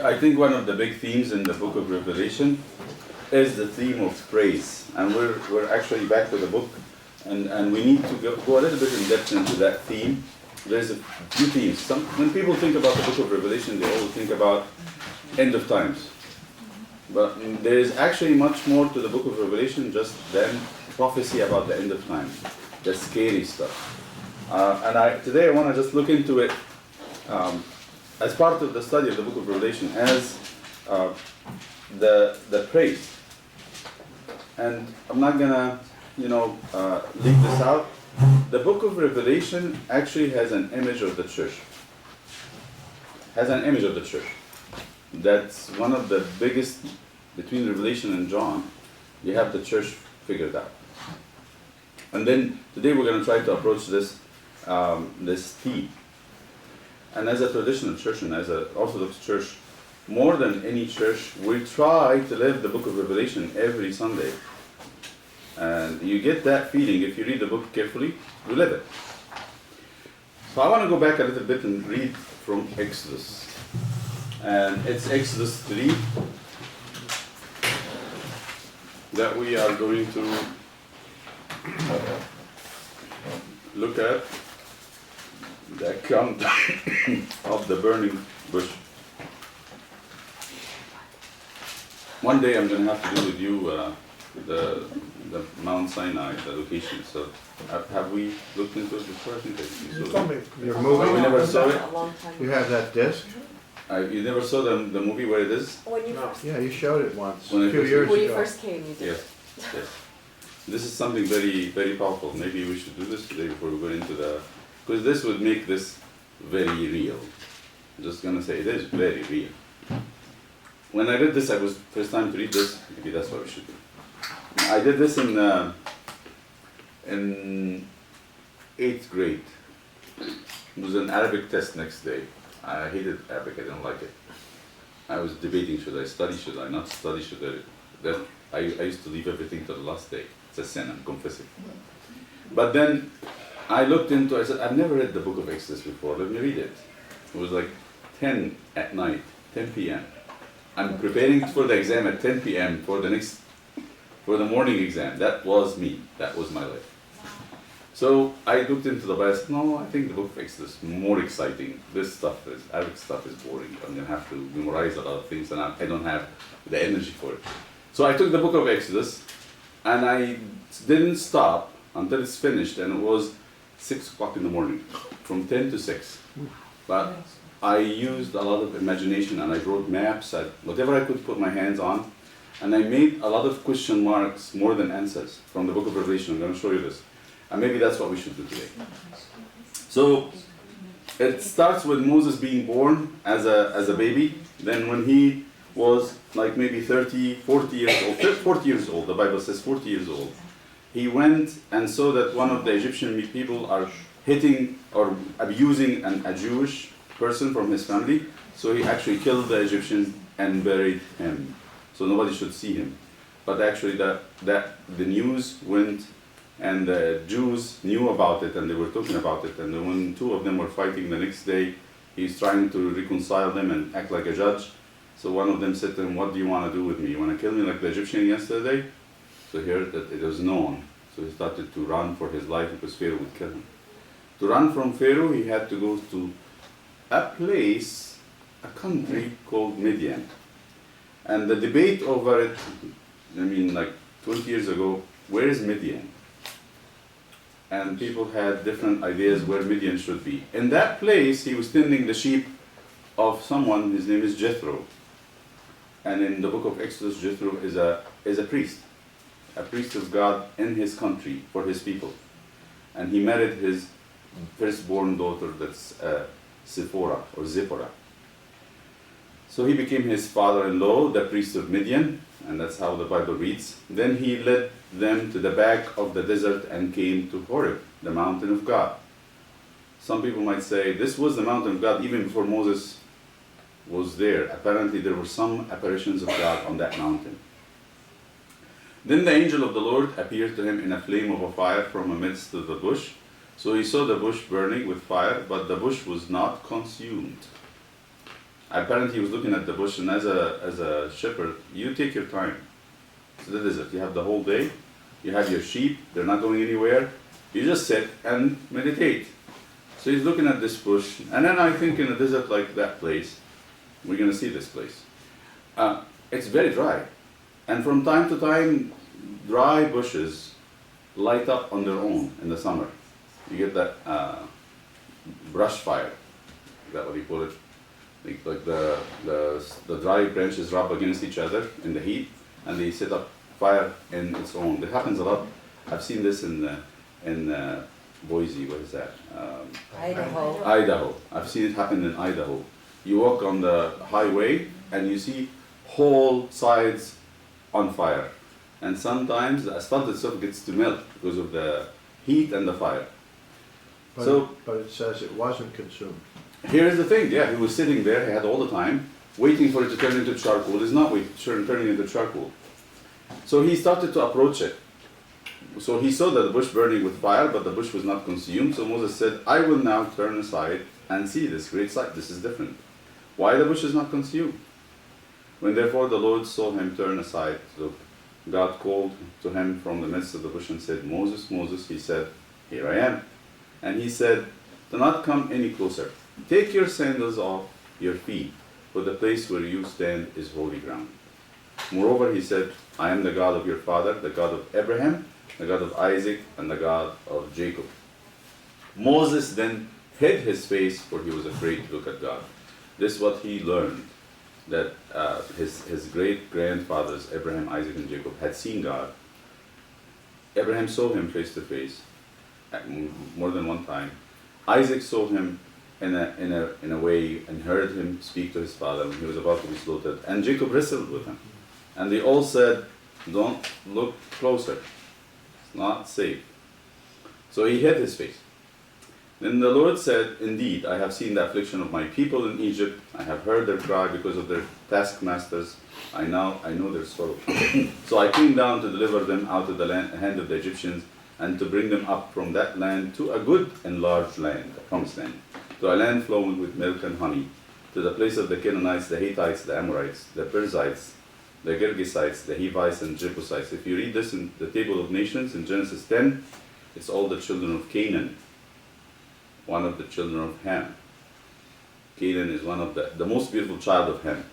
I think one of the big themes in the book of Revelation is the theme of praise. And we're actually back to the book, and we need to go a little bit in depth into that theme. There's a few themes. When people think about the book of Revelation, they always think about end of times. But there is actually much more to the book of Revelation just than prophecy about the end of time, the scary stuff. Today I want to just look into it as part of the study of the book of Revelation as the praise. And I'm not gonna, leave this out. The book of Revelation actually has an image of the church. That's one of the biggest, between Revelation and John, you have the church figured out. And then today we're going to try to approach this theme. And as a traditional church and as an Orthodox church, more than any church, we try to live the book of Revelation every Sunday. And you get that feeling if you read the book carefully, you live it. So I want to go back a little bit and read from Exodus. And it's Exodus 3 that we are going to look at the account of the burning bush. One day I'm going to have to do with you the Mount Sinai, the location. So have we looked into it before? I think You told me. You're moving? We never saw it? You have that disc? You never saw the movie where it is? When you first, Yeah, you showed it once, When a I few first- years when you ago. first came, you did. Yes. Yes. This is something very, very powerful. Maybe we should do this today before we go into because this would make this very real. I'm just gonna say it is very real. When I read this, I was first time to read this. Maybe that's what we should do. I did this in 8th grade. It was an Arabic test next day. I hated Arabic. I didn't like it. I was debating: should I study? Should I not study? I used to leave everything to the last day. It's a sin. I'm confessing. But then I looked into. I said, I've never read the book of Exodus before. Let me read it. It was like 10 at night, 10 p.m. I'm preparing for the exam at 10 p.m. for the morning exam. That was me. That was my life. So I looked into the Bible. I said, no, I think the book of Exodus is more exciting. Arabic stuff is boring. I'm going to have to memorize a lot of things, and I don't have the energy for it. So I took the book of Exodus, and I didn't stop until it's finished, and it was 6 o'clock in the morning, from 10 to 6. But I used a lot of imagination, and I wrote maps, whatever I could put my hands on, and I made a lot of question marks more than answers from the book of Revelation. I'm going to show you this. And maybe that's what we should do today. So it starts with Moses being born as a baby. Then when he was like maybe 30, 40 years old, 40 years old, the Bible says 40 years old, he went and saw that one of the Egyptian people are hitting or abusing a Jewish person from his family. So he actually killed the Egyptian and buried him. So nobody should see him. But actually the news went, and the Jews knew about it, and they were talking about it. And when two of them were fighting the next day, he's trying to reconcile them and act like a judge. So one of them said to him, what do you want to do with me? You want to kill me like the Egyptian yesterday? So here that it was known. So he started to run for his life because Pharaoh would kill him. To run from Pharaoh, he had to go to a country called Midian. And the debate over it, like 20 years ago, where is Midian? And people had different ideas where Midian should be. In that place, he was tending the sheep of someone, his name is Jethro. And in the book of Exodus, Jethro is a priest of God in his country for his people. And he married his firstborn daughter, that's Zipporah. So he became his father-in-law, the priest of Midian, and that's how the Bible reads. Then he led them to the back of the desert and came to Horeb, the mountain of God. Some people might say this was the mountain of God even before Moses was there. Apparently there were some apparitions of God on that mountain. Then the angel of the Lord appeared to him in a flame of a fire from amidst of the bush. So he saw the bush burning with fire, but the bush was not consumed. Apparently he was looking at the bush, and as a shepherd, you take your time. It's the desert. You have the whole day. You have your sheep. They're not going anywhere. You just sit and meditate. So he's looking at this bush, and then I think in a desert like that place, we're going to see this place. It's very dry, and from time to time, dry bushes light up on their own in the summer. You get that brush fire. Is that what you call it? Like the dry branches rub against each other in the heat, and they set up fire in its own. It happens a lot. I've seen this in Boise. What is that? Idaho. Idaho. I've seen it happen in Idaho. You walk on the highway and you see whole sides on fire, and sometimes the asphalt itself gets to melt because of the heat and the fire. But it says it wasn't consumed. Here's the thing, yeah, he was sitting there, he had all the time, waiting for it to turn into charcoal. It's not turning into charcoal. So he started to approach it. So he saw the bush burning with fire, but the bush was not consumed. So Moses said, I will now turn aside and see this great sight. This is different. Why the bush is not consumed? When therefore the Lord saw him turn aside to look, God called to him from the midst of the bush and said, Moses, Moses. He said, Here I am. And he said, Do not come any closer. Take your sandals off your feet, for the place where you stand is holy ground. Moreover, he said, I am the God of your father, the God of Abraham, the God of Isaac, and the God of Jacob. Moses then hid his face, for he was afraid to look at God. This is what he learned, that his great-grandfathers, Abraham, Isaac, and Jacob, had seen God. Abraham saw him face to face more than one time. Isaac saw him in a way and heard him speak to his father when he was about to be slaughtered. And Jacob wrestled with him. And they all said, Don't look closer. It's not safe. So he hid his face. Then the Lord said, Indeed, I have seen the affliction of my people in Egypt. I have heard their cry because of their taskmasters. I know their sorrow. So I came down to deliver them out of the hand of the Egyptians, and to bring them up from that land to a good and large land, a promised land, to a land flowing with milk and honey, to the place of the Canaanites, the Hittites, the Amorites, the Perizzites, the Girgasites, the Hivites, and Jebusites. If you read this in the table of nations in Genesis 10, it's all the children of Canaan, one of the children of Ham. Canaan is one of the most beautiful child of Ham.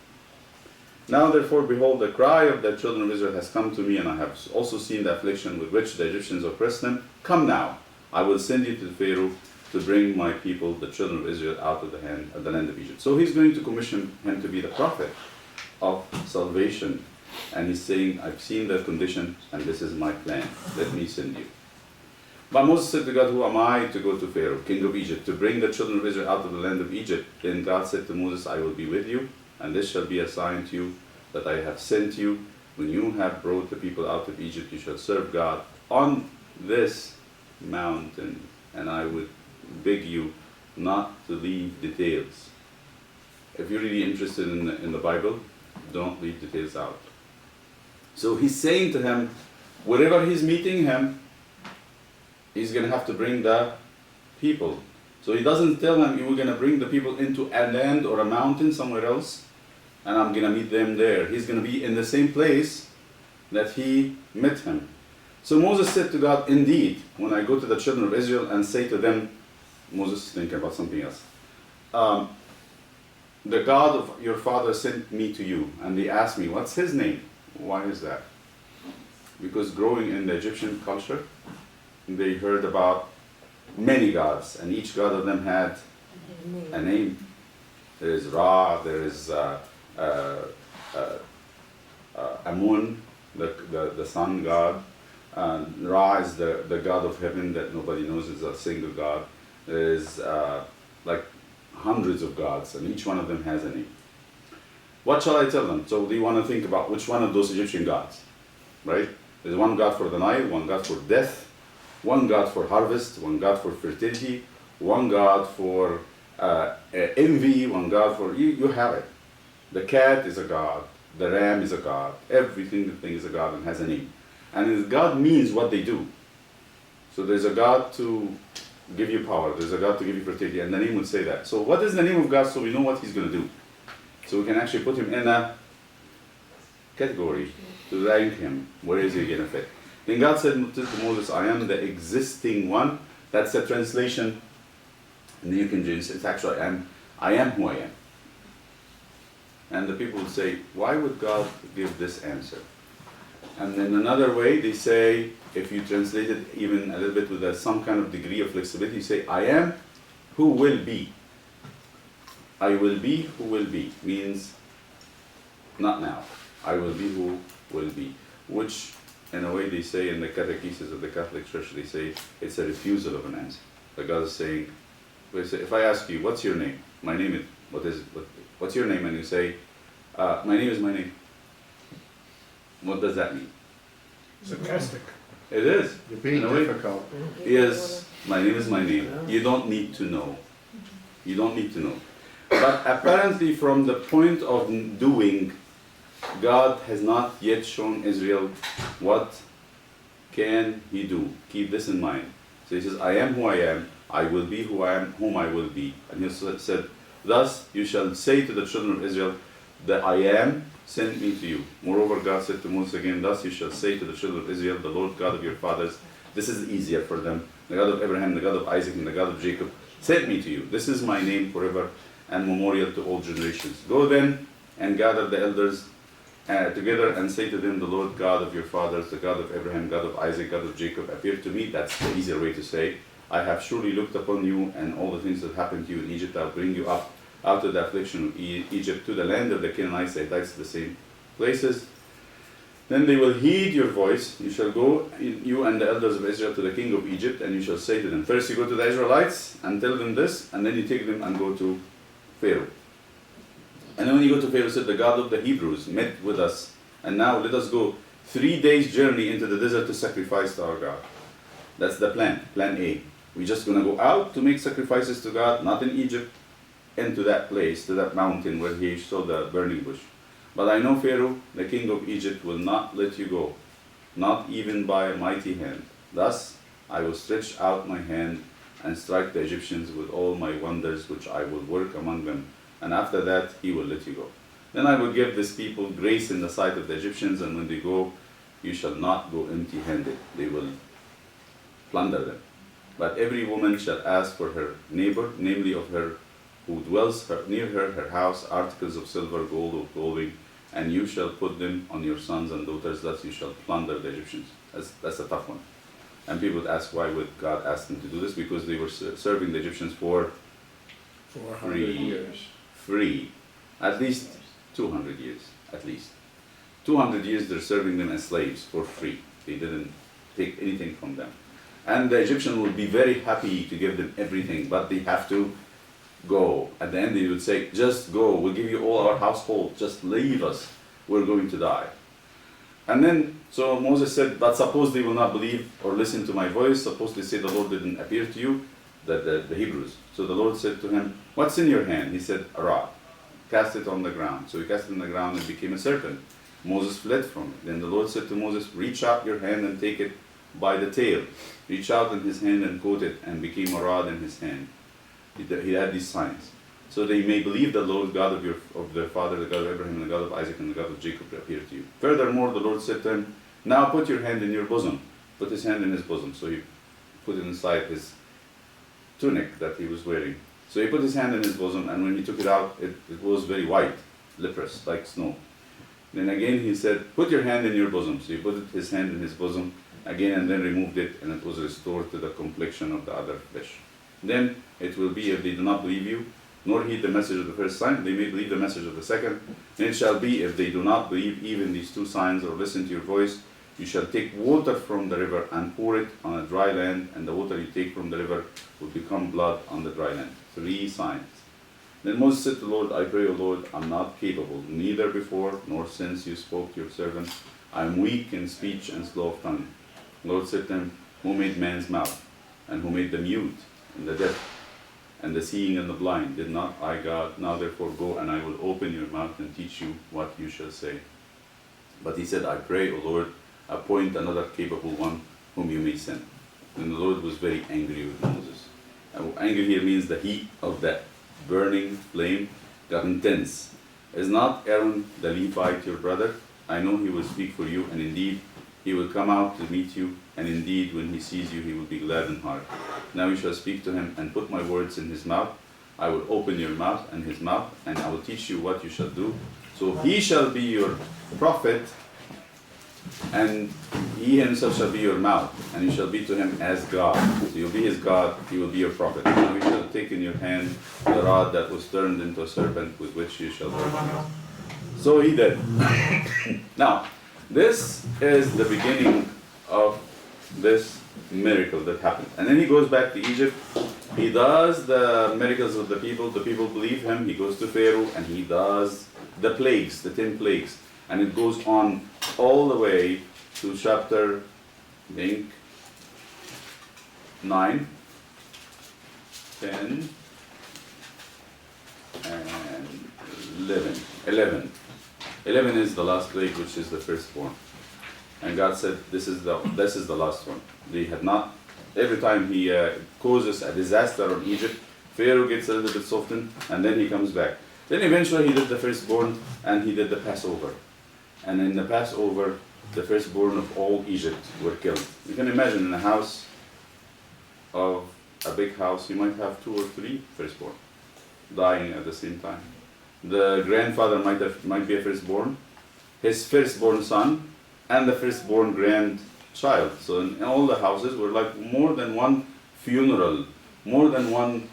Now therefore, behold, the cry of the children of Israel has come to me, and I have also seen the affliction with which the Egyptians oppressed them. Come now, I will send you to Pharaoh to bring my people, the children of Israel, out of the land of Egypt. So he's going to commission him to be the prophet of salvation. And he's saying, I've seen their condition, and this is my plan. Let me send you. But Moses said to God, Who am I to go to Pharaoh, king of Egypt, to bring the children of Israel out of the land of Egypt? Then God said to Moses, I will be with you, and this shall be a sign to you that I have sent you. When you have brought the people out of Egypt, you shall serve God on this mountain. And I would beg you not to leave details. If you're really interested in the Bible, don't leave details out. So he's saying to him, wherever he's meeting him, he's going to have to bring the people. So he doesn't tell him, you're going to bring the people into a land or a mountain somewhere else, and I'm going to meet them there. He's going to be in the same place that he met him. So Moses said to God, Indeed, when I go to the children of Israel and say to them, Moses is thinking about something else. The God of your father sent me to you, and they asked me, what's his name? Why is that? Because growing in the Egyptian culture, they heard about many gods, and each god of them had a name. There is Ra, there is Amun, the sun god. Ra is the god of heaven that nobody knows is a single god. There is like hundreds of gods, and each one of them has a name. What shall I tell them? So they want to think about which one of those Egyptian gods, right? There's one god for the Nile, one god for death, one god for harvest, one god for fertility, one god for envy, one god for, you have it. The cat is a god, the ram is a god, every single thing is a god and has a name. And God means what they do. So there's a God to give you power, there's a God to give you fertility, and the name would say that. So what is the name of God so we know what he's going to do? So we can actually put him in a category to rank him. Where is he going to fit? Then God said to Moses, I am the existing one. That's the translation in the New King James. It's actually, I am who I am. And the people would say, why would God give this answer? And then another way, they say, if you translate it even a little bit with some kind of degree of flexibility, you say, I am who will be. I will be who will be means not now. I will be who will be. Which, in a way, they say in the catechesis of the Catholic Church, they say it's a refusal of an answer. Like God is saying, if I ask you, what's your name? My name is, what's your name? And you say, my name is my name. What does that mean? Sarcastic. It is. You're being in a way. difficult. Yes, my name is my name. You don't need to know. You don't need to know. But apparently from the point of doing, God has not yet shown Israel what can he do. Keep this in mind. So he says, I am who I am, I will be who I am, whom I will be. And he said, thus you shall say to the children of Israel, the I am sent me to you. Moreover, God said to Moses again, thus you shall say to the children of Israel, the Lord God of your fathers, this is easier for them, the God of Abraham, the God of Isaac, and the God of Jacob, sent me to you. This is my name forever and memorial to all generations. Go then and gather the elders together and say to them, the Lord God of your fathers, the God of Abraham, God of Isaac, God of Jacob, appeared to me. That's the easier way to say. I have surely looked upon you and all the things that happened to you in Egypt. I'll bring you up out of the affliction of Egypt to the land of the Canaanites, the Hittites, the same places. Then they will heed your voice. You shall go, you and the elders of Israel, to the king of Egypt, and you shall say to them, first you go to the Israelites and tell them this, and then you take them and go to Pharaoh. And then when you go to Pharaoh, said, the God of the Hebrews met with us, and now let us go 3 days' journey into the desert to sacrifice to our God. That's the plan A. We're just going to go out to make sacrifices to God, not in Egypt, into that place, to that mountain where he saw the burning bush. But I know Pharaoh, the king of Egypt, will not let you go, not even by a mighty hand. Thus I will stretch out my hand and strike the Egyptians with all my wonders which I will work among them, and after that he will let you go. Then I will give this people grace in the sight of the Egyptians, and when they go, you shall not go empty-handed. They will plunder them. But every woman shall ask for her neighbor, namely of her who dwells near her house, articles of silver, gold, or clothing, and you shall put them on your sons and daughters, thus you shall plunder the Egyptians. That's a tough one. And people would ask, why would God ask them to do this? Because they were serving the Egyptians for 400 free. years. Free. At least 200 years, at least. 200 years they're serving them as slaves for free. They didn't take anything from them. And the Egyptian would be very happy to give them everything, but they have to go. At the end they would say, just go, we'll give you all our household, just leave us, we're going to die. And then, so Moses said, but suppose they will not believe or listen to my voice, suppose they say the Lord didn't appear to you, the Hebrews. So the Lord said to him, what's in your hand? He said, a rod. Cast it on the ground. So he cast it on the ground and it became a serpent. Moses fled from it. Then the Lord said to Moses, reach out your hand and take it by the tail. Reach out in his hand and caught it, and became a rod in his hand. He had these signs. So they may believe the Lord God of their father, the God of Abraham, the God of Isaac, and the God of Jacob appeared to you. Furthermore, the Lord said to him, now put your hand in your bosom. Put his hand in his bosom. So he put it inside his tunic that he was wearing. So he put his hand in his bosom, and when he took it out, it was very white, leprous, like snow. Then again he said, put your hand in your bosom. So he put his hand in his bosom again, and then removed it, and it was restored to the complexion of the other flesh. Then it will be, if they do not believe you, nor heed the message of the first sign, they may believe the message of the second. And it shall be, if they do not believe even these two signs, or listen to your voice, you shall take water from the river and pour it on a dry land, and the water you take from the river will become blood on the dry land. 3 signs. Then Moses said to the Lord, I pray, O Lord, I'm not capable, neither before nor since you spoke to your servant. I am weak in speech and slow of tongue. The Lord said to him, who made man's mouth, and who made the mute and the deaf, and the seeing and the blind? Did not I, God? Now therefore go, and I will open your mouth and teach you what you shall say. But he said, I pray, O Lord, appoint another capable one whom you may send. And the Lord was very angry with Moses. Anger here means the heat of that burning flame got intense. Is not Aaron the Levite your brother? I know he will speak for you, and indeed he will come out to meet you, and indeed when he sees you he will be glad in heart. Now you shall speak to him, and put my words in his mouth. I will open your mouth and his mouth, and I will teach you what you shall do. So he shall be your prophet, and he himself shall be your mouth, and you shall be to him as God. So you'll be his God, he will be your prophet. Now you shall take in your hand the rod that was turned into a serpent with which you shall work. So he did. Now, this is the beginning of this miracle that happened. And then he goes back to Egypt. He does the miracles with the people believe him. He goes to Pharaoh and he does the plagues, the 10 plagues. And it goes on all the way to chapter, I think, 9, 10, and 11. 11 is the last plague, which is the firstborn. And God said, this is the last one. They had not, every time he causes a disaster on Egypt, Pharaoh gets a little bit softened, and then he comes back. Then eventually he did the firstborn, and he did the Passover. And in the Passover, the firstborn of all Egypt were killed. You can imagine in a house of a big house, you might have 2 or 3 firstborn dying at the same time. The grandfather might be a firstborn, his firstborn son, and the firstborn grandchild. So in all the houses were like more than one funeral, more than one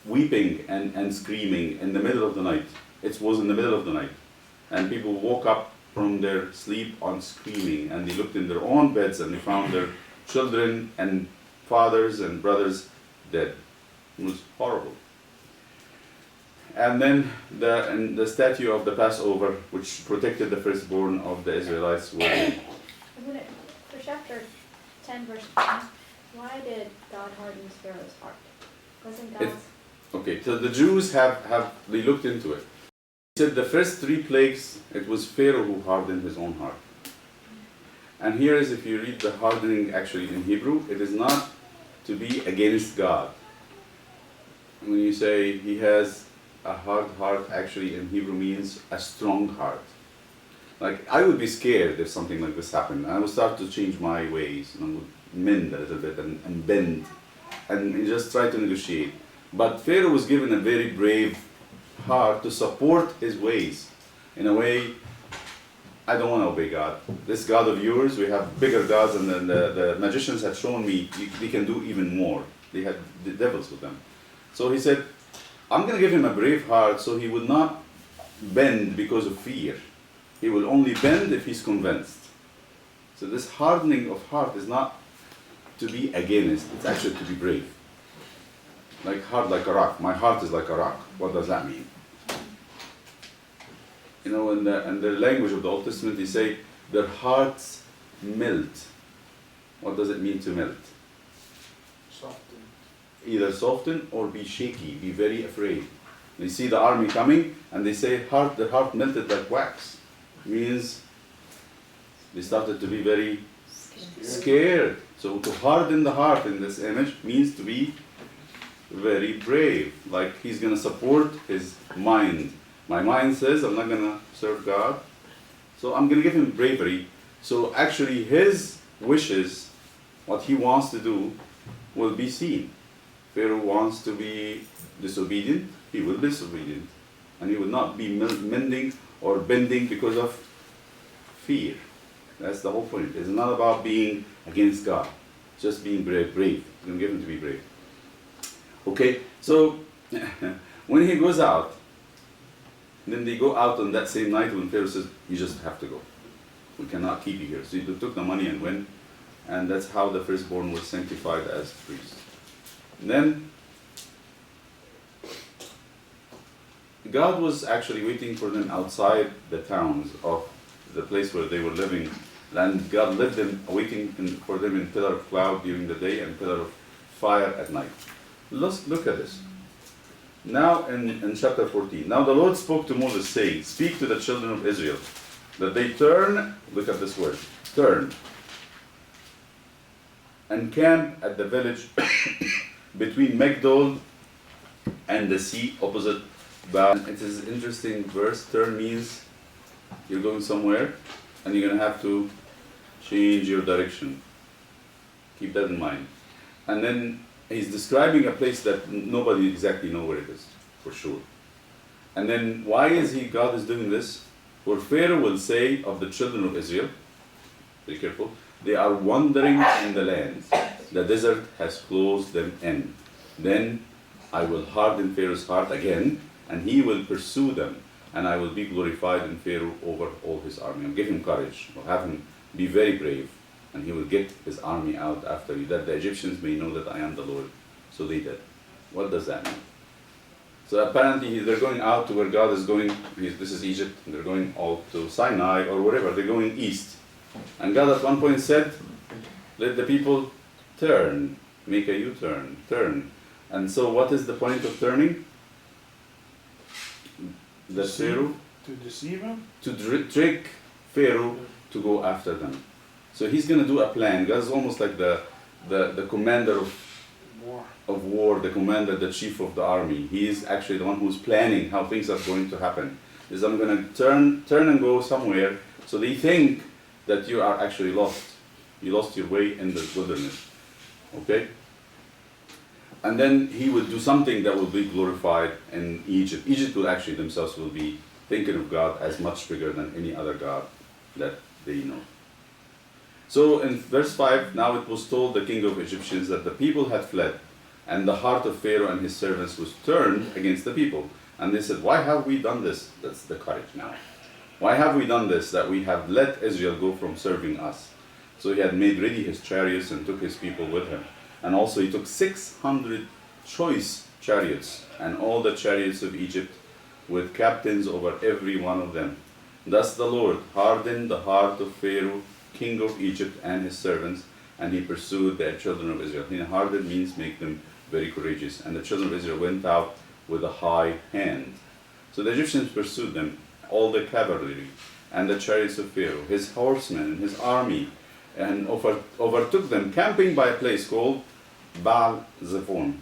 weeping and screaming in the middle of the night. It was in the middle of the night. And people woke up from their sleep on screaming, and they looked in their own beds and they found their children and fathers and brothers dead. It was horrible. And then the statue of the Passover, which protected the firstborn of the Israelites, were For chapter 10, verse 10, why did God harden Pharaoh's heart? Wasn't God... okay, so the Jews they looked into it. He said the first 3 plagues, it was Pharaoh who hardened his own heart. And here is, if you read the hardening actually in Hebrew, it is not to be against God. When you say he has a hard heart, actually in Hebrew means a strong heart. Like, I would be scared if something like this happened. I would start to change my ways, and I would mend a little bit and bend and just try to negotiate. But Pharaoh was given a very brave heart to support his ways. In a way, I don't want to obey God. This God of yours, we have bigger gods, and then the magicians had shown me they can do even more. They had the devils with them. So he said, I'm going to give him a brave heart so he would not bend because of fear. He will only bend if he's convinced. So this hardening of heart is not to be against, it's actually to be brave. Like hard like a rock. My heart is like a rock. What does that mean? You know, in the language of the Old Testament, they say their hearts melt. What does it mean to melt? Soften. Either soften or be shaky, be very afraid. They see the army coming and they say the heart melted like wax. Means they started to be very scared. So to harden the heart in this image means to be very brave. Like he's going to support his mind. My mind says I'm not going to serve God, so I'm going to give him bravery. So actually his wishes, what he wants to do, will be seen. Pharaoh wants to be disobedient, he will be disobedient. And he will not be mending or bending because of fear. That's the whole point. It's not about being against God, just being brave. He's going to give him to be brave. Okay, so when he goes out, then they go out on that same night when Pharaoh says, you just have to go. We cannot keep you here. So he took the money and went, and that's how the firstborn was sanctified as priests. And then God was actually waiting for them outside the towns of the place where they were living. And God led them, waiting for them in pillar of cloud during the day and pillar of fire at night. Let's look at this. Now in chapter 14. Now the Lord spoke to Moses, saying, speak to the children of Israel, that they turn, look at this word, turn, and camp at the village between Migdol and the sea opposite But it is an interesting verse. Turn means you're going somewhere and you're going to have to change your direction. Keep that in mind. And then he's describing a place that nobody exactly know where it is, for sure. And then why is God is doing this? For Pharaoh will say of the children of Israel, be careful, they are wandering in the land. The desert has closed them in. Then I will harden Pharaoh's heart again, and he will pursue them, and I will be glorified in Pharaoh over all his army. I'll give him courage. I'll have him be very brave, and he will get his army out after you, that the Egyptians may know that I am the Lord. So they did. What does that mean? So apparently they're going out to where God is going. This is Egypt, and they're going all to Sinai or wherever. They're going east. And God at one point said, let the people turn, make a U-turn, turn. And so what is the point of turning? The Pharaoh? To deceive him? To trick Pharaoh to go after them. So he's going to do a plan. God is almost like the commander of war, the commander, the chief of the army. He is actually the one who's planning how things are going to happen. Is I'm going to turn and go somewhere, so they think that you are actually lost. You lost your way in the wilderness. Okay? And then he will do something that will be glorified in Egypt. Egypt will actually themselves will be thinking of God as much bigger than any other God that they know. So in verse 5, now it was told the king of Egyptians that the people had fled, and the heart of Pharaoh and his servants was turned against the people. And they said, why have we done this? That's the courage now. Why have we done this, that we have let Israel go from serving us? So he had made ready his chariots and took his people with him. And also he took 600 choice chariots and all the chariots of Egypt with captains over every one of them. Thus the Lord hardened the heart of Pharaoh, king of Egypt, and his servants, and he pursued the children of Israel. Hardened means make them very courageous. And the children of Israel went out with a high hand. So the Egyptians pursued them, all the cavalry and the chariots of Pharaoh, his horsemen and his army, and overtook them, camping by a place called Baal Zephon.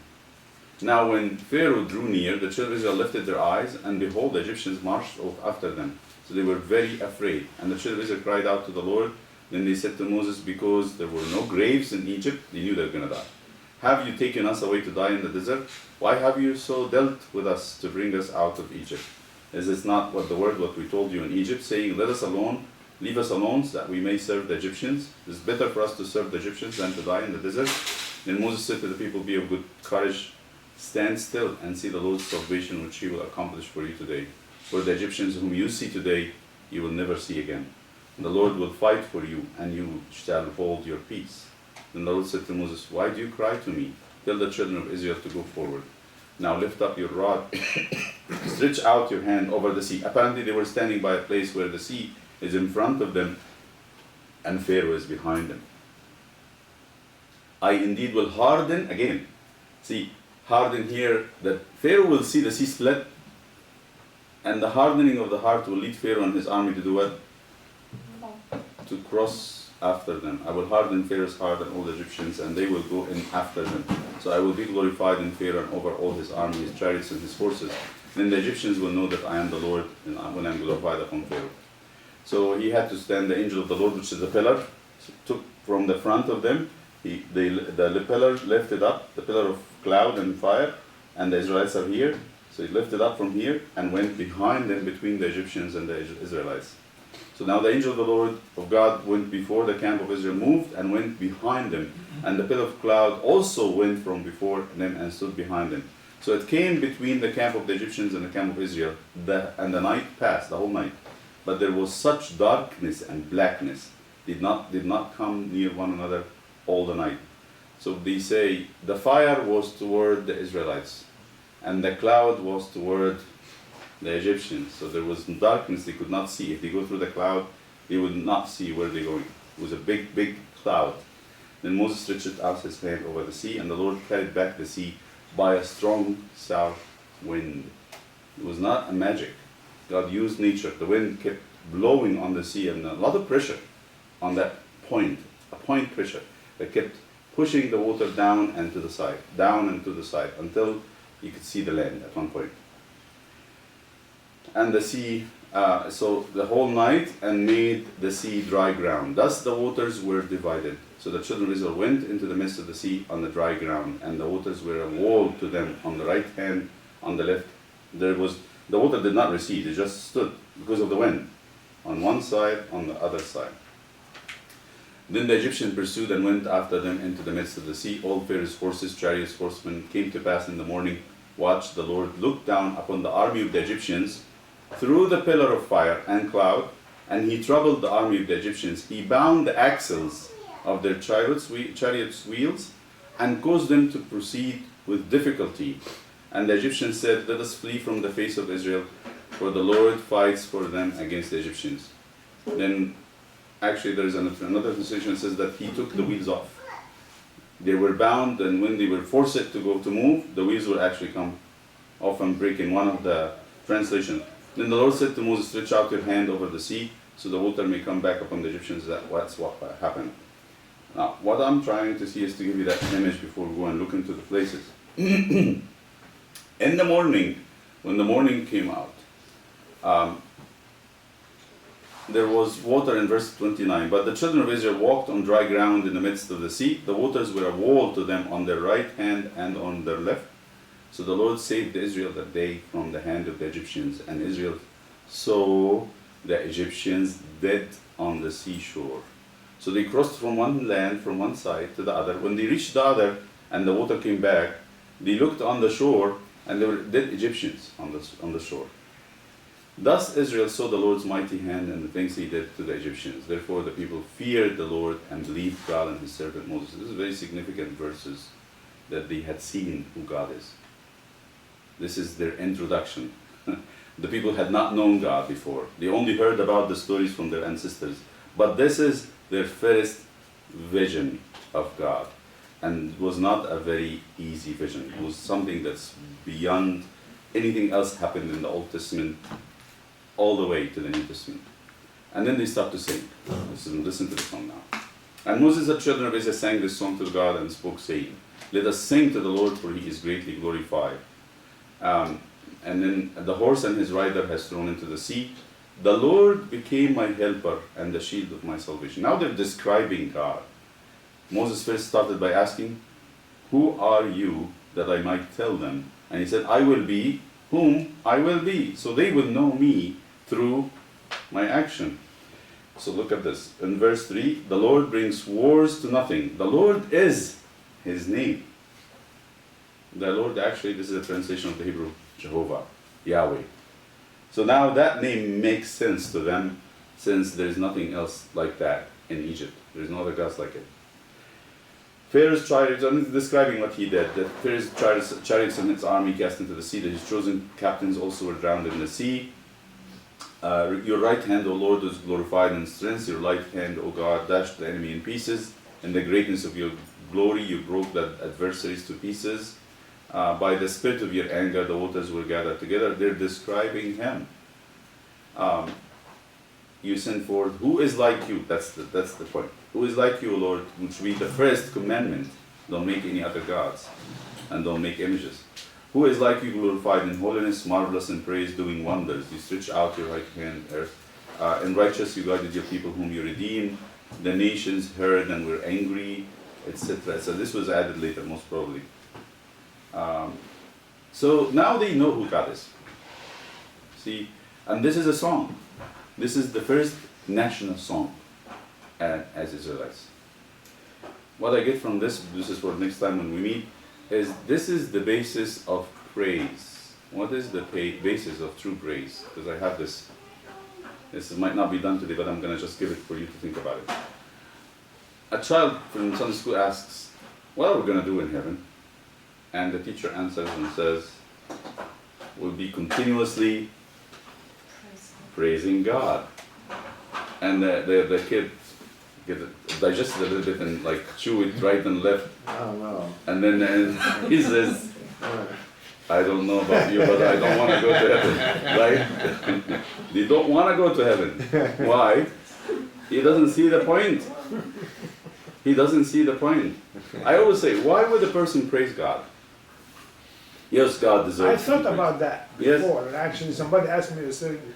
Now when Pharaoh drew near, the children of Israel lifted their eyes, and behold, the Egyptians marched off after them. So they were very afraid. And the children of Israel cried out to the Lord. Then they said to Moses, because there were no graves in Egypt, they knew they were going to die. Have you taken us away to die in the desert? Why have you so dealt with us to bring us out of Egypt? Is this not what we told you in Egypt, saying, let us alone, leave us alone, so that we may serve the Egyptians? It is better for us to serve the Egyptians than to die in the desert. Then Moses said to the people, be of good courage, stand still and see the Lord's salvation, which he will accomplish for you today. For the Egyptians whom you see today, you will never see again. And the Lord will fight for you, and you shall hold your peace. Then the Lord said to Moses, why do you cry to me? Tell the children of Israel to go forward. Now lift up your rod, stretch out your hand over the sea. Apparently they were standing by a place where the sea is in front of them, and Pharaoh is behind them. I indeed will harden, again, see, harden here, that Pharaoh will see the sea split, and the hardening of the heart will lead Pharaoh and his army to do what? To cross after them. I will harden Pharaoh's heart and all the Egyptians, and they will go in after them. So I will be glorified in Pharaoh and over all his army, his chariots and his horses. Then the Egyptians will know that I am the Lord when I am glorified upon Pharaoh. So he had to stand, the angel of the Lord, which is the pillar, took from the front of them, the pillar lifted up, the pillar of cloud and fire, and the Israelites are here. So he lifted up from here and went behind them, between the Egyptians and the Israelites. So now the angel of the Lord of God went before the camp of Israel, moved and went behind them. And the pillar of cloud also went from before them and stood behind them. So it came between the camp of the Egyptians and the camp of Israel, and the night passed, the whole night. But there was such darkness and blackness, did not come near one another all the night. So they say, the fire was toward the Israelites, and the cloud was toward the Egyptians. So there was darkness, they could not see. If they go through the cloud, they would not see where they're going. It was a big, big cloud. Then Moses stretched out his hand over the sea, and the Lord carried back the sea by a strong south wind. It was not a magic. God used nature. The wind kept blowing on the sea, and a lot of pressure on that point, a point pressure that kept pushing the water down and to the side, until you could see the land at one point. and the sea, so the whole night, and made the sea dry ground. Thus the waters were divided. So the children of Israel went into the midst of the sea on the dry ground, and the waters were a wall to them on the right hand, on the left. The water did not recede, it just stood because of the wind, on one side, on the other side. Then the Egyptians pursued and went after them into the midst of the sea. All Pharaoh's horses, chariots, horsemen came to pass in the morning. Watch, the Lord looked down upon the army of the Egyptians through the pillar of fire and cloud, and he troubled the army of the Egyptians. He bound the axles of their chariots' wheels and caused them to proceed with difficulty. And the Egyptians said, let us flee from the face of Israel, for the Lord fights for them against the Egyptians. Then, actually, there is another translation that says that he took the wheels off. They were bound, and when they were forced to move, the wheels would actually come off and break in one of the translations. Then the Lord said to Moses, stretch out your hand over the sea, so the water may come back upon the Egyptians. That's what happened. Now, what I'm trying to see is to give you that image before we go and look into the places. In the morning, when the morning came out, there was water in verse 29. But the children of Israel walked on dry ground in the midst of the sea. The waters were a wall to them on their right hand and on their left. So the Lord saved Israel that day from the hand of the Egyptians. And Israel saw the Egyptians dead on the seashore. So they crossed from one land, from one side to the other. When they reached the other and the water came back, they looked on the shore, and there were dead Egyptians on the shore. Thus Israel saw the Lord's mighty hand and the things he did to the Egyptians. Therefore the people feared the Lord and believed God and his servant Moses. This is very significant verses that they had seen who God is. This is their introduction. The people had not known God before. They only heard about the stories from their ancestors. But this is their first vision of God. And it was not a very easy vision. It was something that's beyond anything else happened in the Old Testament all the way to the New Testament. And then they start to sing. Listen to the song now. And Moses and the children of Israel sang this song to God and spoke, saying, let us sing to the Lord, for he is greatly glorified. And then the horse and his rider has thrown into the sea. The Lord became my helper and the shield of my salvation. Now they're describing God. Moses first started by asking, who are you that I might tell them? And he said, I will be whom I will be. So they will know me through my action. So look at this. In verse 3, the Lord brings wars to nothing. The Lord is his name. The Lord, actually, this is a translation of the Hebrew, Jehovah, Yahweh. So now that name makes sense to them, since there is nothing else like that in Egypt. There is no other gods like it. Pharaoh's chariots, I'm describing what he did. That Pharaoh's chariots and his army cast into the sea. That his chosen captains also were drowned in the sea. Your right hand, O Lord, is glorified in strength. Your right hand, O God, dashed the enemy in pieces. In the greatness of your glory, you broke the adversaries to pieces. By the spirit of your anger, the waters were gathered together. They're describing him. You send forth, who is like you? That's the point. Who is like you, Lord? Which will be the first commandment. Don't make any other gods, and don't make images. Who is like you, glorified in holiness, marvelous in praise, doing wonders? You stretch out your right hand, earth. In righteous you guided your people whom you redeemed. The nations heard and were angry, etc. So this was added later, most probably. So now they know who God is. See, and this is a song. This is the first national song as Israelites. What I get from this is for next time when we meet, is this is the basis of praise. What is the basis of true praise? Because I have this. This might not be done today, but I'm going to just give it for you to think about it. A child from Sunday school asks, what are we going to do in heaven? And the teacher answers and says, we'll be continuously praising God. And the kid digest it a little bit and like chew it right and left. Oh, no. And then he says, I don't know about you, but I don't want to go to heaven. Right? They don't want to go to heaven. Why? He doesn't see the point. He doesn't see the point. I always say, why would a person praise God? Yes, God I deserves. thought to be about that Yes. before, and actually somebody asked me a certain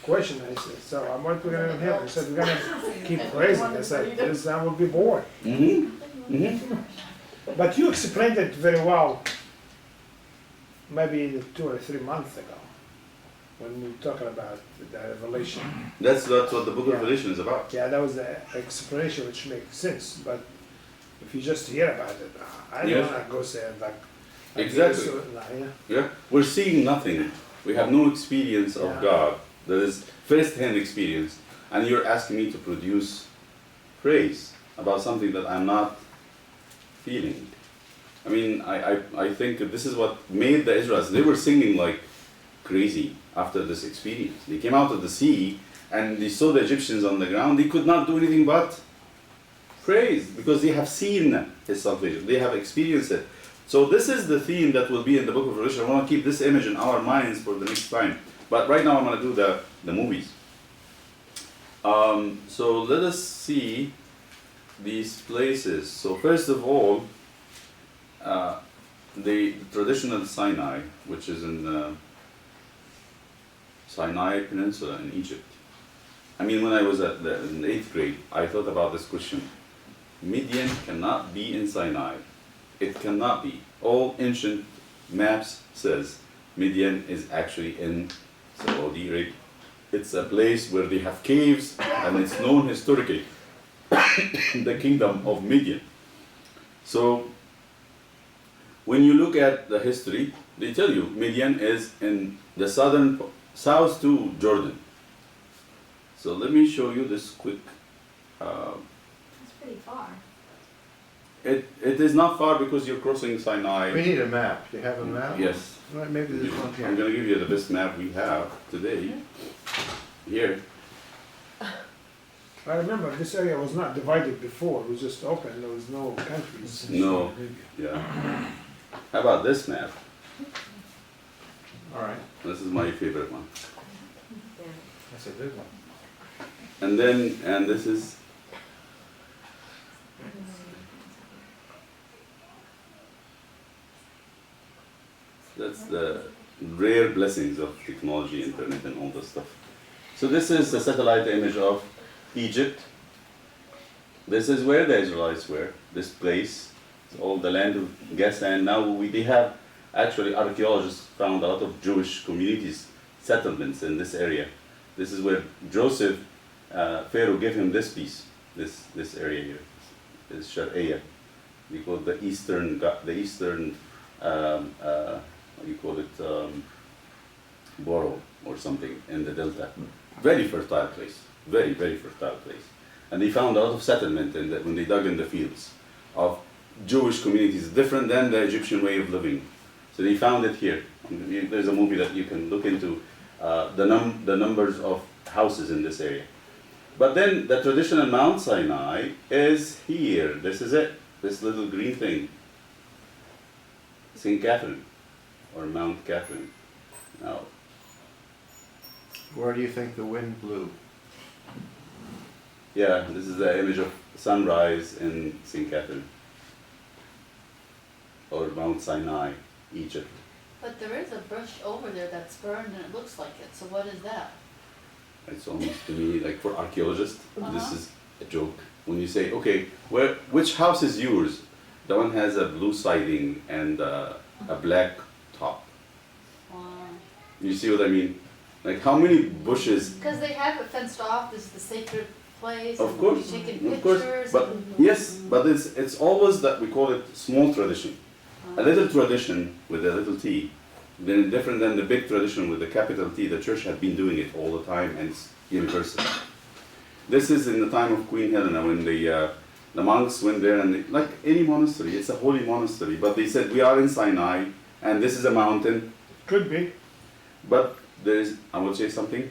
question, I said, so what we're gonna have? I said, we're gonna keep praising. I said, this I will be bored. praised. Mm-hmm. But you explained it very well, maybe 2 or 3 months ago, when we were talking about the revelation. That's what the Book of Yeah. Revelation is about. Yeah, that was the explanation which makes sense, but if you just hear about it, I don't Yes. wanna go say it like. Exactly. So, yeah. Yeah, we're seeing nothing. We have no experience of Yeah. God. That is first-hand experience, and you're asking me to produce praise about something that I'm not feeling. I mean, I think this is what made the Israelites. They were singing like crazy after this experience. They came out of the sea and they saw the Egyptians on the ground. They could not do anything but praise because they have seen His salvation. They have experienced it. So this is the theme that will be in the Book of Revelation. I want to keep this image in our minds for the next time. But right now I'm going to do the movies. So let us see these places. So first of all, the traditional Sinai, which is in the Sinai Peninsula in Egypt. I mean, when I was in 8th grade, I thought about this question. Midian cannot be in Sinai. It cannot be. All ancient maps says Midian is actually in Saudi Arabia. It's a place where they have caves and it's known historically, the kingdom of Midian. So when you look at the history, they tell you Midian is in the south to Jordan. So let me show you this quick. That's pretty far. It is not far because you're crossing Sinai. We need a map. Do you have a map? Yes. All right, maybe there's one I'm here. going to give you the best map we have today. Here. I remember this area was not divided before, it was just open, there was no countries. No. Yeah. How about this map? All right, This is my favorite one. that's a good one. And this is, that's the rare blessings of technology, internet and all this stuff. So this is the satellite image of Egypt. This is where the Israelites were, this place. It's all the land of Gaza. Now they have, actually archaeologists found a lot of Jewish communities, settlements in this area. This is where Joseph, Pharaoh gave him this piece, this area here, this Sharia. We call it the eastern, what do you call it, Borough or something in the delta. Very fertile place, very, very fertile place. And they found a lot of settlement when they dug in the fields of Jewish communities, different than the Egyptian way of living. So they found it here. There's a movie that you can look into the numbers of houses in this area. But then the traditional Mount Sinai is here. This is it, this little green thing. St. Catherine, or Mount Catherine. Now, Where do you think the wind blew? yeah, this is the image of sunrise in St. Catherine, or Mount Sinai, Egypt. But there is a bush over there that's burned and it looks like it, so what is that? It's almost to me like for archaeologists, this Uh-huh. is a joke. When you say, okay, which house is yours? The one has a blue siding and a black top. Wow. You see what I mean? Like how many bushes? Because they have it fenced off, this is the sacred place. Of and course, you're taking of course. pictures. But and- yes, but it's always that we call it small tradition. A little tradition with a little t, then different than the big tradition with the capital T. The church had been doing it all the time and it's universal. This is in the time of Queen Helena when the monks went there and like any monastery, it's a holy monastery, but they said we are in Sinai and this is a mountain. Could be. But there is, I will say something.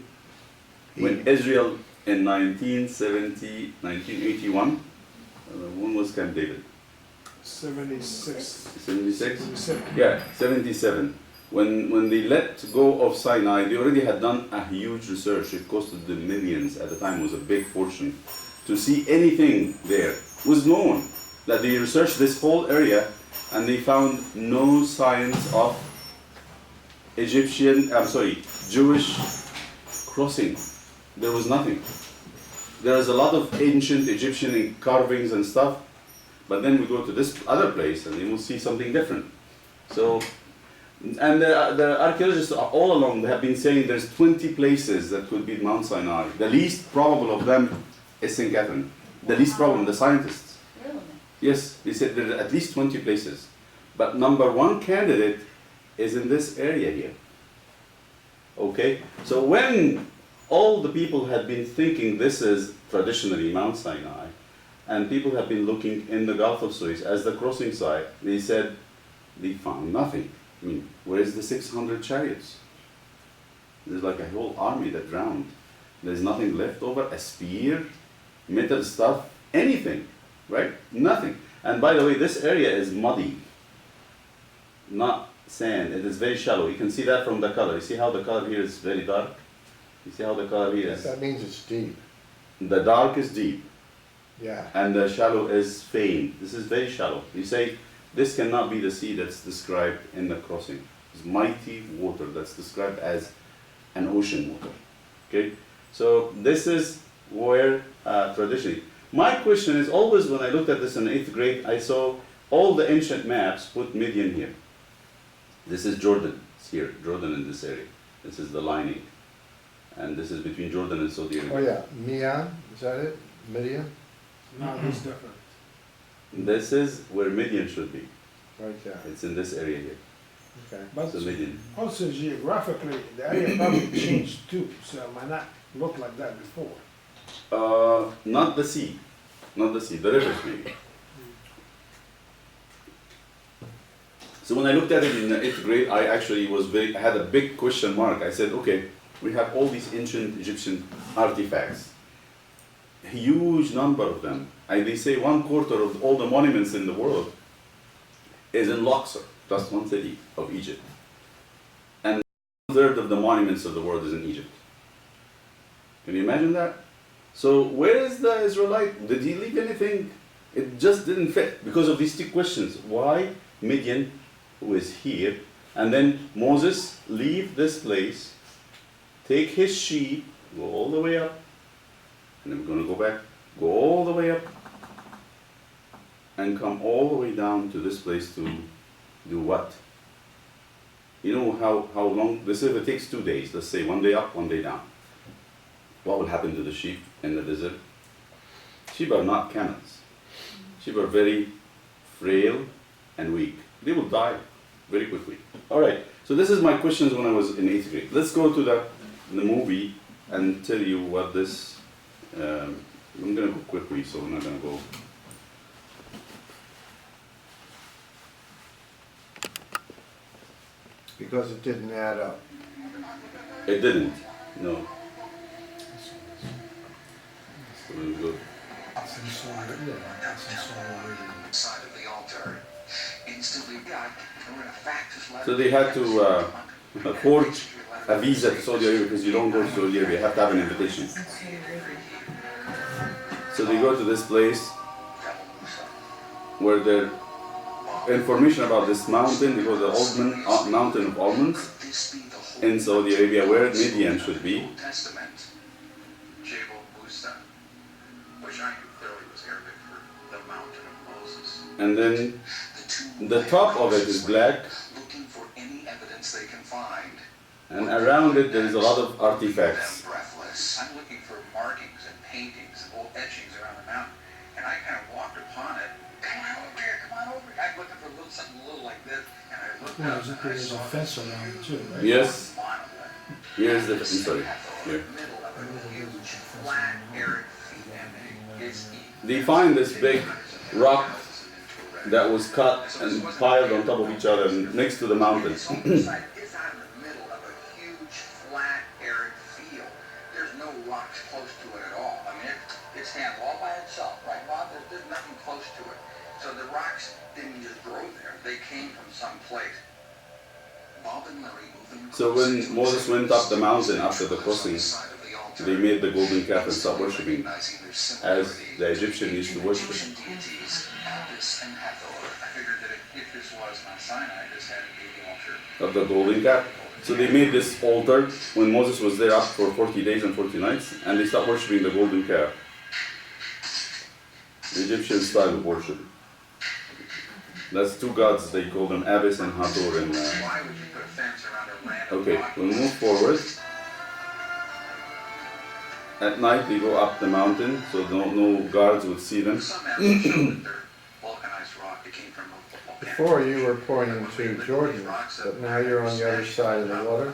When Israel in 1970, 1981, when was Camp David? 76. 76? 77. Yeah, 77. When they let go of Sinai, they already had done a huge research. It costed them millions at the time, it was a big fortune. To see anything there was known that they researched this whole area and they found no signs of Jewish crossing. There was nothing. There is a lot of ancient Egyptian carvings and stuff, but then we go to this other place and you will see something different. So, and the archaeologists all along they have been saying there's 20 places that could be Mount Sinai. The least probable of them is St. Catherine. The least probable, the scientists. Really? Yes, they said there are at least 20 places. But number one candidate is in this area here. Okay? So when all the people had been thinking this is traditionally Mount Sinai, and people have been looking in the Gulf of Suez as the crossing site, they said they found nothing. I mean, where's the 600 chariots? There's like a whole army that drowned. There's nothing left over, a spear, metal stuff, anything, right? Nothing. And by the way, this area is muddy, not sand. It is very shallow. You can see that from the color. You see how the color here is very dark? You see how the color here is? That means it's deep. The dark is deep, Yeah. and the shallow is faint. This is very shallow. You say, this cannot be the sea that's described in the crossing. It's mighty water that's described as an ocean water. Okay? So this is where traditionally. My question is always when I looked at this in 8th grade, I saw all the ancient maps put Midian here. This is Jordan. It's here, Jordan in this area. This is the lining. And this is between Jordan and Saudi Arabia. Oh yeah, Mian, is that it? Midian? No, it's different. This is where Midian should be. Right there. It's in this area here. Okay. But So Midian. also geographically, the area probably changed too, so it might not look like that before. Not the sea. Not the sea, the rivers maybe. So when I looked at it in the 8th grade, I actually I had a big question mark. I said, okay, we have all these ancient Egyptian artifacts. Huge number of them. They say 1/4 of all the monuments in the world is in Luxor, just one city of Egypt. And 1/3 of the monuments of the world is in Egypt. Can you imagine that? So where is the Israelite? Did he leave anything? It just didn't fit because of these two questions. Why Midian, who is here, and then Moses leave this place, take his sheep, go all the way up, and then we're going to go back, go all the way up, and come all the way down to this place to do what? You know how long, this if it takes 2 days, let's say 1 day up, 1 day down. What will happen to the sheep in the desert? Sheep are not camels. Sheep are very frail and weak. They will die very quickly. All right, so this is my questions when I was in 8th grade. Let's go to the movie and tell you what this, I'm gonna go quickly, so we're not gonna go. Because it didn't add up. It didn't, no. So we'll go. Side of the altar. Instantly got So they had to forge a visa to Saudi Arabia because you don't go to Saudi Arabia, you have to have an invitation. So they go to this place where the information about this mountain, they go to the mountain of almonds in Saudi Arabia where Midian should be. Which I knew clearly was Arabic for the mountain of Moses. And then the top of it is black, Looking for any evidence they can find. and around it there is a lot of artifacts. Breathless. I'm looking for markings and paintings and old etchings around the mountain, and I kind of walked upon it. Come on over here, come on over here. I'm looking for something a little like this, and I looked Well, up and I there's a saw fence around it too, right? Yes, monolith. here's the, I'm sorry, here. Middle of a huge, flat, arid field. It's They find this big rock that was cut and piled on top of each other next to the mountain. It's out in the middle of a huge, flat, arid field. There's no rocks close to it at all. I mean, it stands all by itself, right, Bob? There's nothing close to it. So the rocks didn't just grow there. They came from some place. Bob and Larry moved them. So when Moses went up the mountain after the crossing, they made the golden calf and stopped worshiping as the Egyptian used to worship. I figured that if this was Mount Sinai, this had to be the altar. Of the golden calf. So they made this altar when Moses was there up for 40 days and 40 nights, and they stopped worshiping the golden calf. The Egyptian style of worship. That's two gods, they call them Abyss and Hathor. And, Why would you put a fence around a land of okay, rock? we'll move forward. At night they go up the mountain, so no guards would see them. Some evidence show that they're vulcanized rock that came from a volcanic Before you were pointing to Jordan, but now you're on the other side of the water.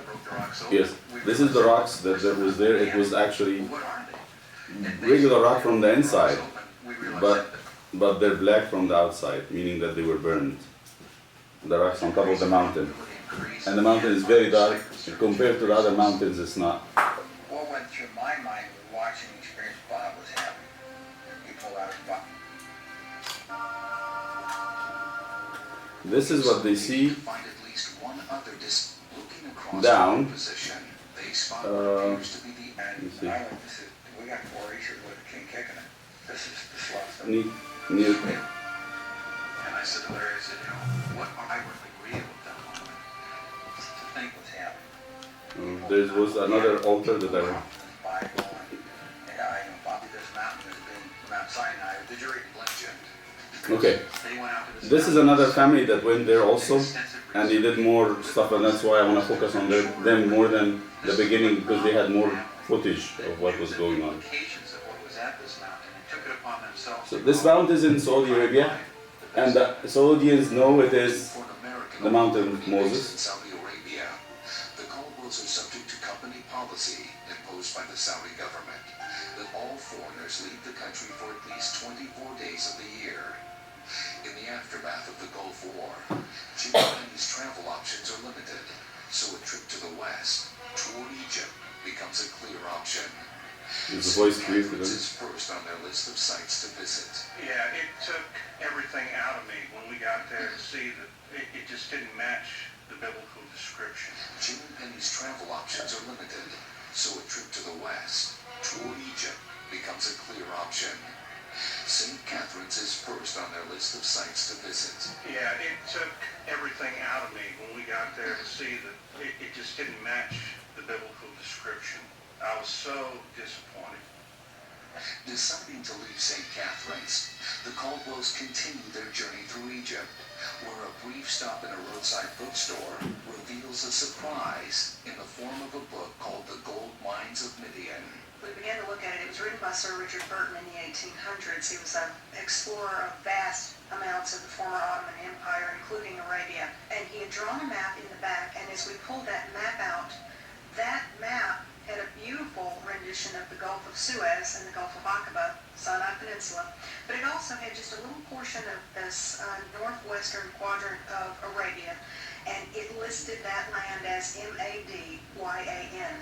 Yes, this is the rocks that was there. It was actually What are they? regular rock from the inside, but they're black from the outside, meaning that they were burned. The rocks on top of the mountain. And the mountain is very dark. Compared to the other mountains, it's not. What went through my mind when watching the experience Bob was having? He pulled out his bucket. This is what they see Find at least one other disc looking across down. the position. They spot what appears to be the let me end. see. I like this. We got 4 acres with a king kicking it. This is the slough. Near, And I said to Larry, I said, you know, what I would agree with that moment to think what's happening. there was another altar that I. Bible and, yeah, you know, Bobby, this mountain has been Mount Sinai. Did you read legend? Okay, They went out to this is another family that went there also, and they did more stuff, and that's why I want to focus on them more than the beginning, because they had more footage of what was going on. So this mountain is in Saudi Arabia, and the Saudis know it is the mountain of Moses. Saudi Arabia. The Caldwells are subject to company policy imposed by the Saudi government that all foreigners leave the country for at least 24 days of the year. In the aftermath of the Gulf War, Japanese travel options are limited, so a trip to the west, toward Egypt, becomes a clear option. Is the voice clear to them? Is first on their list of sites to visit. Yeah, it took everything out of me when we got there to see that it just didn't match the biblical description. Jim and Penny's travel options are limited, so a trip to the west, toward Egypt, becomes a clear option. St. Catherine's is first on their list of sites to visit. Yeah, it took everything out of me when we got there to see that it just didn't match the biblical description. I was so disappointed. Deciding to leave St. Catherine's, the Caldwells continue their journey through Egypt, where a brief stop in a roadside bookstore reveals a surprise in the form of a book called The Gold Mines of Midian. We began to look at it. It was written by Sir Richard Burton in the 1800s. He was an explorer of vast amounts of the former Ottoman Empire, including Arabia. And he had drawn a map in the back, and as we pulled that map out, that map had a beautiful rendition of the Gulf of Suez and the Gulf of Aqaba, Sinai Peninsula, but it also had just a little portion of this northwestern quadrant of Arabia, and it listed that land as Madyan.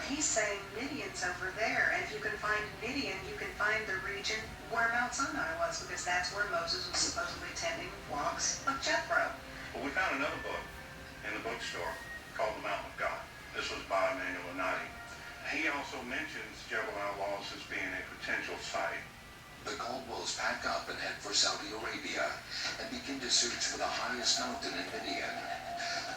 He's saying Midian's over there, and if you can find Midian, you can find the region where Mount Sinai was, because that's where Moses was supposedly tending the flocks of Jethro. But we found another book in the bookstore called The Mountain of God. This was by Emmanuel Anati. He also mentions Jebel al-Lawz as being a potential site. The Caldwells pack up and head for Saudi Arabia and begin to search for the highest mountain in Midian.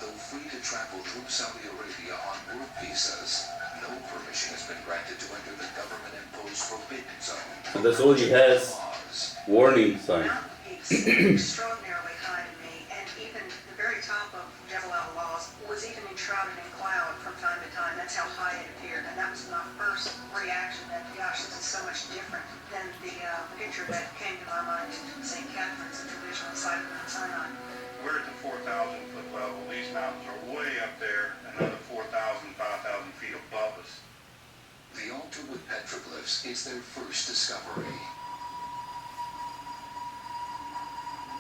Though free to travel through Saudi Arabia on work visas, no permission has been granted to enter the government-imposed forbidden zone. And that's all he has. Warning sign. Mountain peaks extraordinarily high to me, and even the very top of Jebel al-Lawz was even enshrouded in cloud from time to time. That's how high it appeared, and that was my first reaction that, gosh, this is so much different than the picture that came to my mind in St. Catherine's, the traditional site of Mount Sinai. We're at the 4,000-foot level. These mountains are way up there, another 4,000, 5,000 feet above us. The altar with petroglyphs is their first discovery.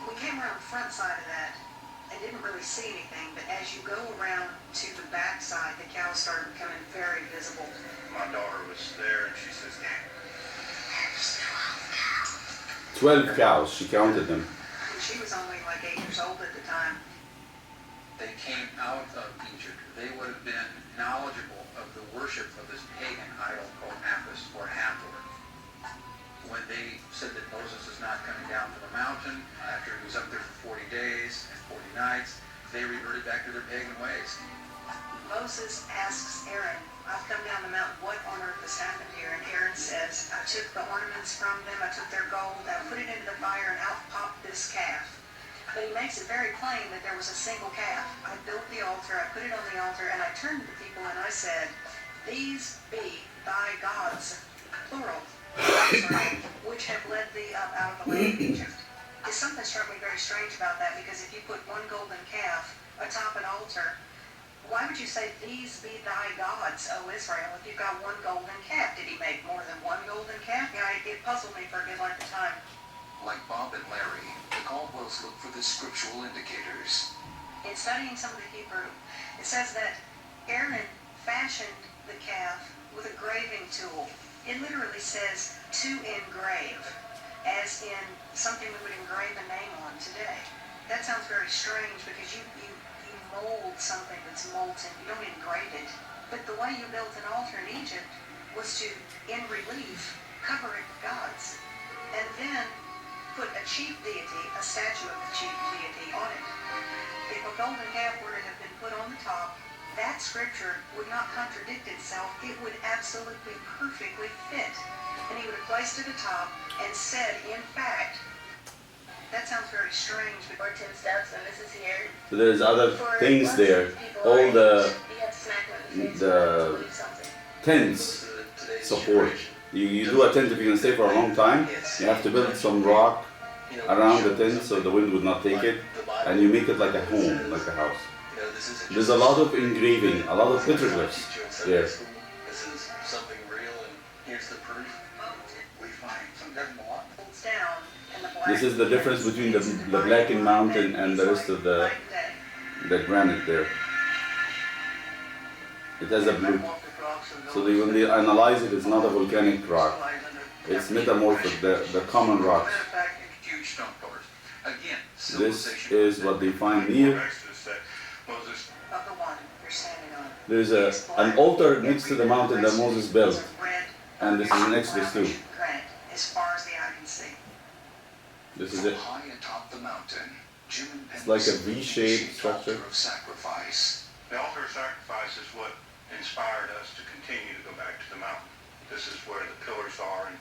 We came around the front side of that and didn't really see anything, but as you go around to the back side, the cows started becoming very visible. My daughter was there, and she says, Dad, 12 cows, she counted them. And she was only like 8 years old at the time. They came out of Egypt. They would have been knowledgeable of the worship of this pagan idol called Apis or Hathor. When they said that Moses is not coming down from the mountain after he was up there for 40 days and 40 nights, they reverted back to their pagan ways. Moses asks Aaron, I've come down the mountain, what on earth has happened here? And Aaron says, I took the ornaments from them, I took their gold, I put it into the fire, and out popped this calf. But he makes it very plain that there was a single calf. I built the altar, I put it on the altar, and I turned to the people and I said, these be thy gods, plural, Israel, which have led thee up out of the land of Egypt. There's something struck me very strange about that, because if you put one golden calf atop an altar, why would you say, these be thy gods, O Israel, if you've got one golden calf? Did he make more than one golden calf? You know, it puzzled me for a good length of time. Like Bob and Larry, the Caldwells look for the scriptural indicators. In studying some of the Hebrew, it says that Aaron fashioned the calf with a graving tool. It literally says to engrave, as in something we would engrave a name on today. That sounds very strange, because you mold something that's molten, you don't engrave it. But the way you built an altar in Egypt was to, in relief, cover it with gods. And then put a chief deity, a statue of the chief deity on it. If a golden calf were to have been put on the top, that scripture would not contradict itself. It would absolutely perfectly fit. And he would have placed it atop and said, in fact, that sounds very strange. Or 10 steps, and this is here. So there's other things there. All the tents support. You do a tent if you're going to stay for a long time. You have to build some rock around the tent so the wind would not take it. And you make it like a home, like a house. There's a lot of engraving, a lot of petroglyphs there. This is something real, and here's the proof. We find some dead block. This is the difference between the blackened mountain and the rest of the granite there. It has a blue. So when they analyze it, it's not a volcanic rock. It's metamorphic, the common rocks. Huge stone pillars. Again, This is what they find near. There's an altar next to the mountain that Moses built. And this is in Exodus too. As far as the eye can see. This is it. High atop the mountain, Jim and It's like a V-shaped structure. Of sacrifice. The altar of sacrifice is what inspired us to continue to go back to the mountain. This is where the pillars are. And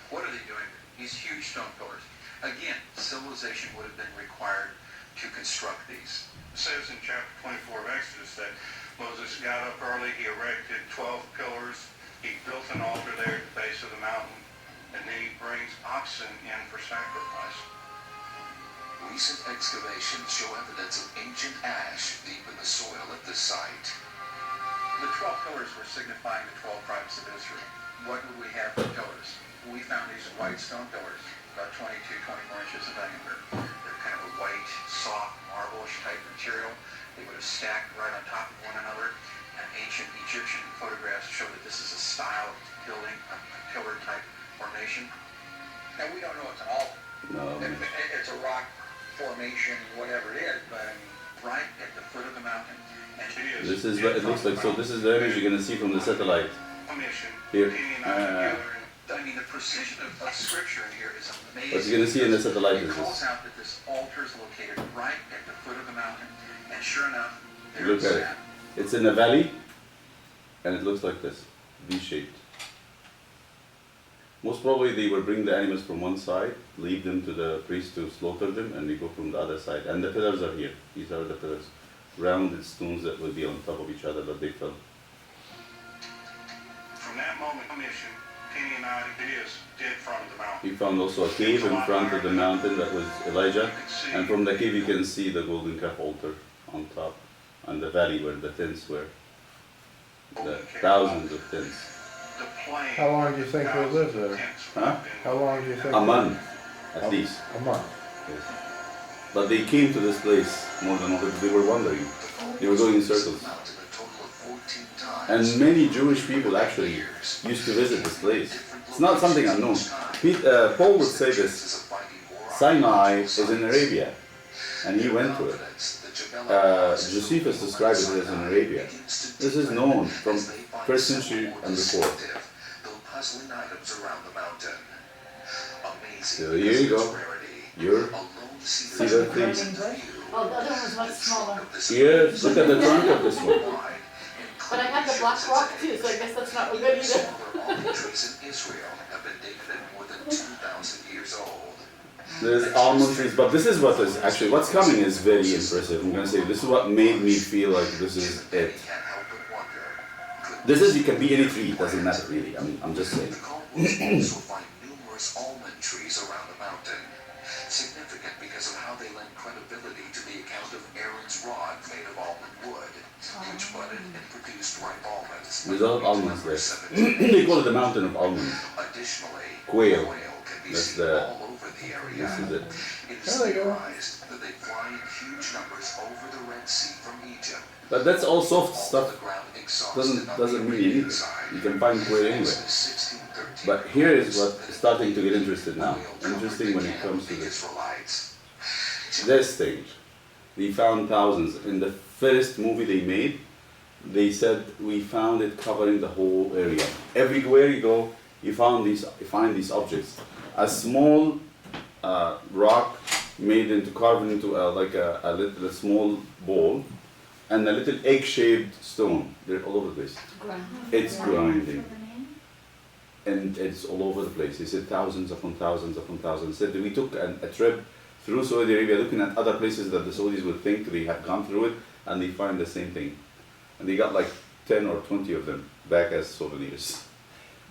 what are they doing? These huge stone pillars. Again, civilization would have been required to construct these. it says in chapter 24 of Exodus that Moses got up early, he erected 12 pillars, he built an altar there at the base of the mountain, and then he brings oxen in for sacrifice. Recent excavations show evidence of ancient ash deep in the soil at this site. The 12 pillars were signifying the 12 tribes of Israel. What would we have for pillars? We found these white stone pillars, about 22, 24 inches in diameter. They're kind of a white, soft, marble-ish type material. They would have stacked right on top of one another. And ancient Egyptian photographs show that this is a style of building, a pillar type formation. Now we don't know it's an altar. No. It's a rock formation, whatever it is, but right at the foot of the mountain. And This is what it looks like. So this is the image you're going to see from the satellite. Here. I mean, the precision of scripture in here is amazing. What you're going to see in the satellite It is calls this. out that this altar is located right at the foot of the mountain, and sure enough, there Look it's at it. at. It's in a valley, and it looks like this, V-shaped. Most probably they will bring the animals from one side, leave them to the priest to slaughter them, and they go from the other side. And the pillars are here. These are the pillars. Rounded stones that will be on top of each other, but they fell. From that moment, mission, Kenny and I did in front of the mountain. He found also a cave in front of the mountain that was Elijah, and from the cave you can see the golden calf altar on top, and the valley where the tents were. The thousands of tents. How long do you think they lived there? Huh? How long do you think? A month, at least. A month. Yes. But they came to this place more than once. They were wandering. They were going in circles. And many Jewish people actually used to visit this place. It's not something unknown. Paul would say this. Sinai is in Arabia, and he went to it. Josephus described it as in Arabia. This is known from 1st century and before. So here you go. See that thing? Oh, the other one was much smaller. Here, look at the trunk of this one. But I have the black rock too, so I guess that's not good either. Smaller almond trees in Israel have been dated at more than 2,000 years old. There's almond trees, but this is what is actually what's coming is very impressive. I'm gonna say this is what made me feel like this is it. Can't help but wonder, This is you can be any tree, it doesn't matter really. I mean I'm just saying. the Caldwells also find numerous almond trees around the mountain. Significant because of how they lend credibility to the account of Aaron's rod made of almond wood, which budded and produced ripe almonds. There's a lot of almonds there. They call it the mountain of almonds. Additionally, Quail. can be That's seen the- all over the area. This is it. It is There they go. theorized that they fly in huge numbers over the Red Sea from Egypt. But that's all soft All stuff. the ground exhausted Doesn't on doesn't the mean anything. Arabian side. You can find quail anywhere. Exodus 16:13 But here is what is starting to get interested now. Quail covered Interesting the when it camp comes of to the this. Israelites. This stage. We found thousands. In the first movie they made, they said we found it covering the whole area. Everywhere you go, you find these objects. A small rock made into carved into a small ball, and a little egg-shaped stone. They're all over the place. It's grinding, and it's all over the place. They said thousands upon thousands upon thousands. Said that we took a trip through Saudi Arabia, looking at other places that the Saudis would think they have gone through it, and they find the same thing. And they got like 10 or 20 of them back as souvenirs.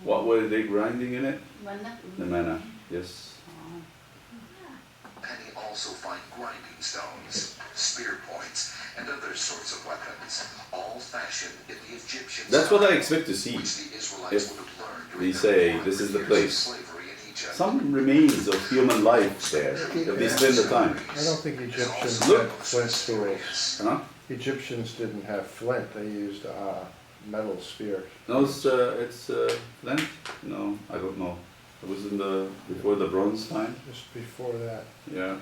What were they grinding in it? Manna? The manna, yes. Penny also find grinding stones, spear points, and other sorts of weapons, all fashioned in the Egyptian That's what I style, expect to see. which the Israelites If would have learned they during say their this is the 400 years of place. slavery in Egypt. Some remains of human life there, if they spend the time. I don't think Egyptians Look. had flint tools. Huh? Egyptians didn't have flint, they used metal spears. No, it's Flint? No, I don't know. It was before the Bronze time? Just before that. Yeah.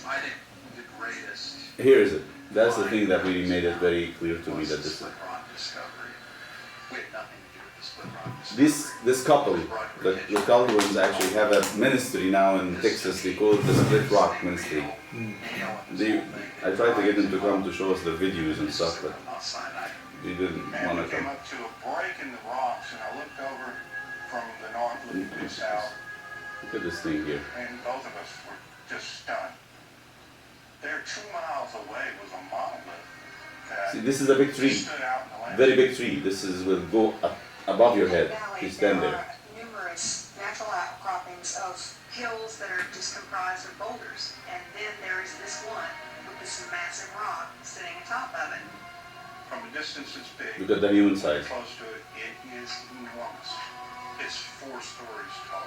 I think the greatest Here is it. That's the thing that really made it very clear to me was that the this split rock discovery. We had nothing to do with the split rock discovery. this couple, the Caldwells actually have a ministry now in Texas. They call it the Split Rock Ministry. I tried to get them to come to show us the videos and stuff, but they didn't And want we to came come. up to a break in the rocks, and I looked over from the north, looking to the south, Look at this thing here. and both of us were just stunned. There, 2 miles away, was a monolith that See, this is a big tree, stood out in the land. very big tree. This will go up above your head. You stand There there. are numerous natural outcroppings of hills that are just comprised of boulders. And then there is this one with this massive rock sitting atop of it. From a distance, it's big. Look at the human size. Close to it, it is enormous. It's 4 stories tall.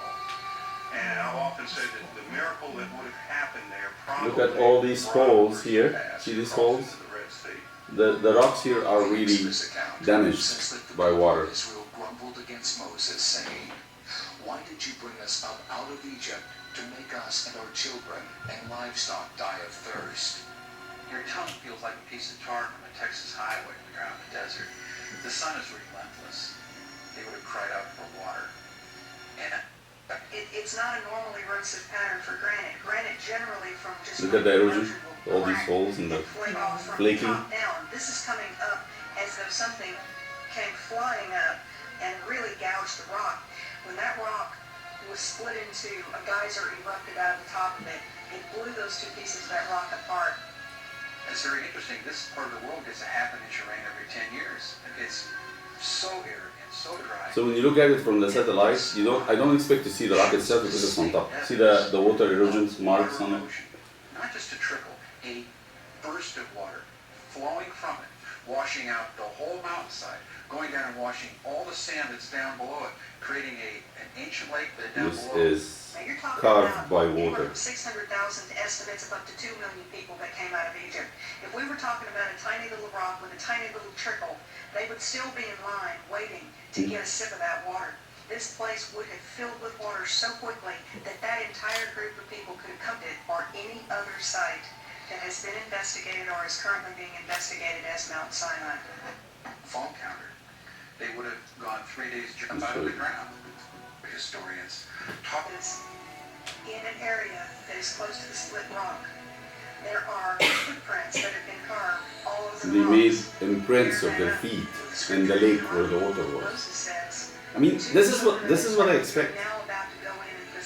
And I've often said that the miracle that would have happened there probably... Look at all these brought holes rivers here. past See these across holes? into the Red Sea. The rocks here are really This account damaged says that the by people water. of Israel grumbled against Moses, saying, "Why did you bring us up out of Egypt to make us and our children and livestock die of thirst?" Your tongue feels like a piece of tar from a Texas highway when you're out in the desert. The sun is relentless. They would have cried out for water. And It's not a normal erosive pattern for granite. Granite generally from just... Look at the erosion, will all these crack holes in the and flake off from flaking. top down. This is coming up as though something came flying up and really gouged the rock. When that rock was split into, a geyser erupted out of the top of it. It blew those two pieces of that rock apart. it's very interesting. This part of the world gets a half-inch of rain every 10 years. It's so arid and so dry. So when you look at it from the satellite, I don't expect to see the rock itself because it's on top. See the water erosion marks on it? Not just a trickle, a burst of water flowing from it, washing out the whole mountainside, going down and washing all the sand that's down below it, creating an ancient lake that down This below. is Now you're talking carved about by anywhere water. from 600,000 to estimates of up to 2 million people that came out of Egypt. If we were talking about a tiny little rock with a tiny little trickle, they would still be in line waiting to get a sip of that water. This place would have filled with water so quickly that that entire group of people could have come to it or any other site that has been investigated or is currently being investigated as Mount Sinai. Fall counter. They would have gone 3 days jump out of the ground. Historians talk. Is in an area that is close to the split rock. There are footprints that have been carved all over the They made rocks. imprints of their feet in the lake where the water was. I mean, this is what I expect.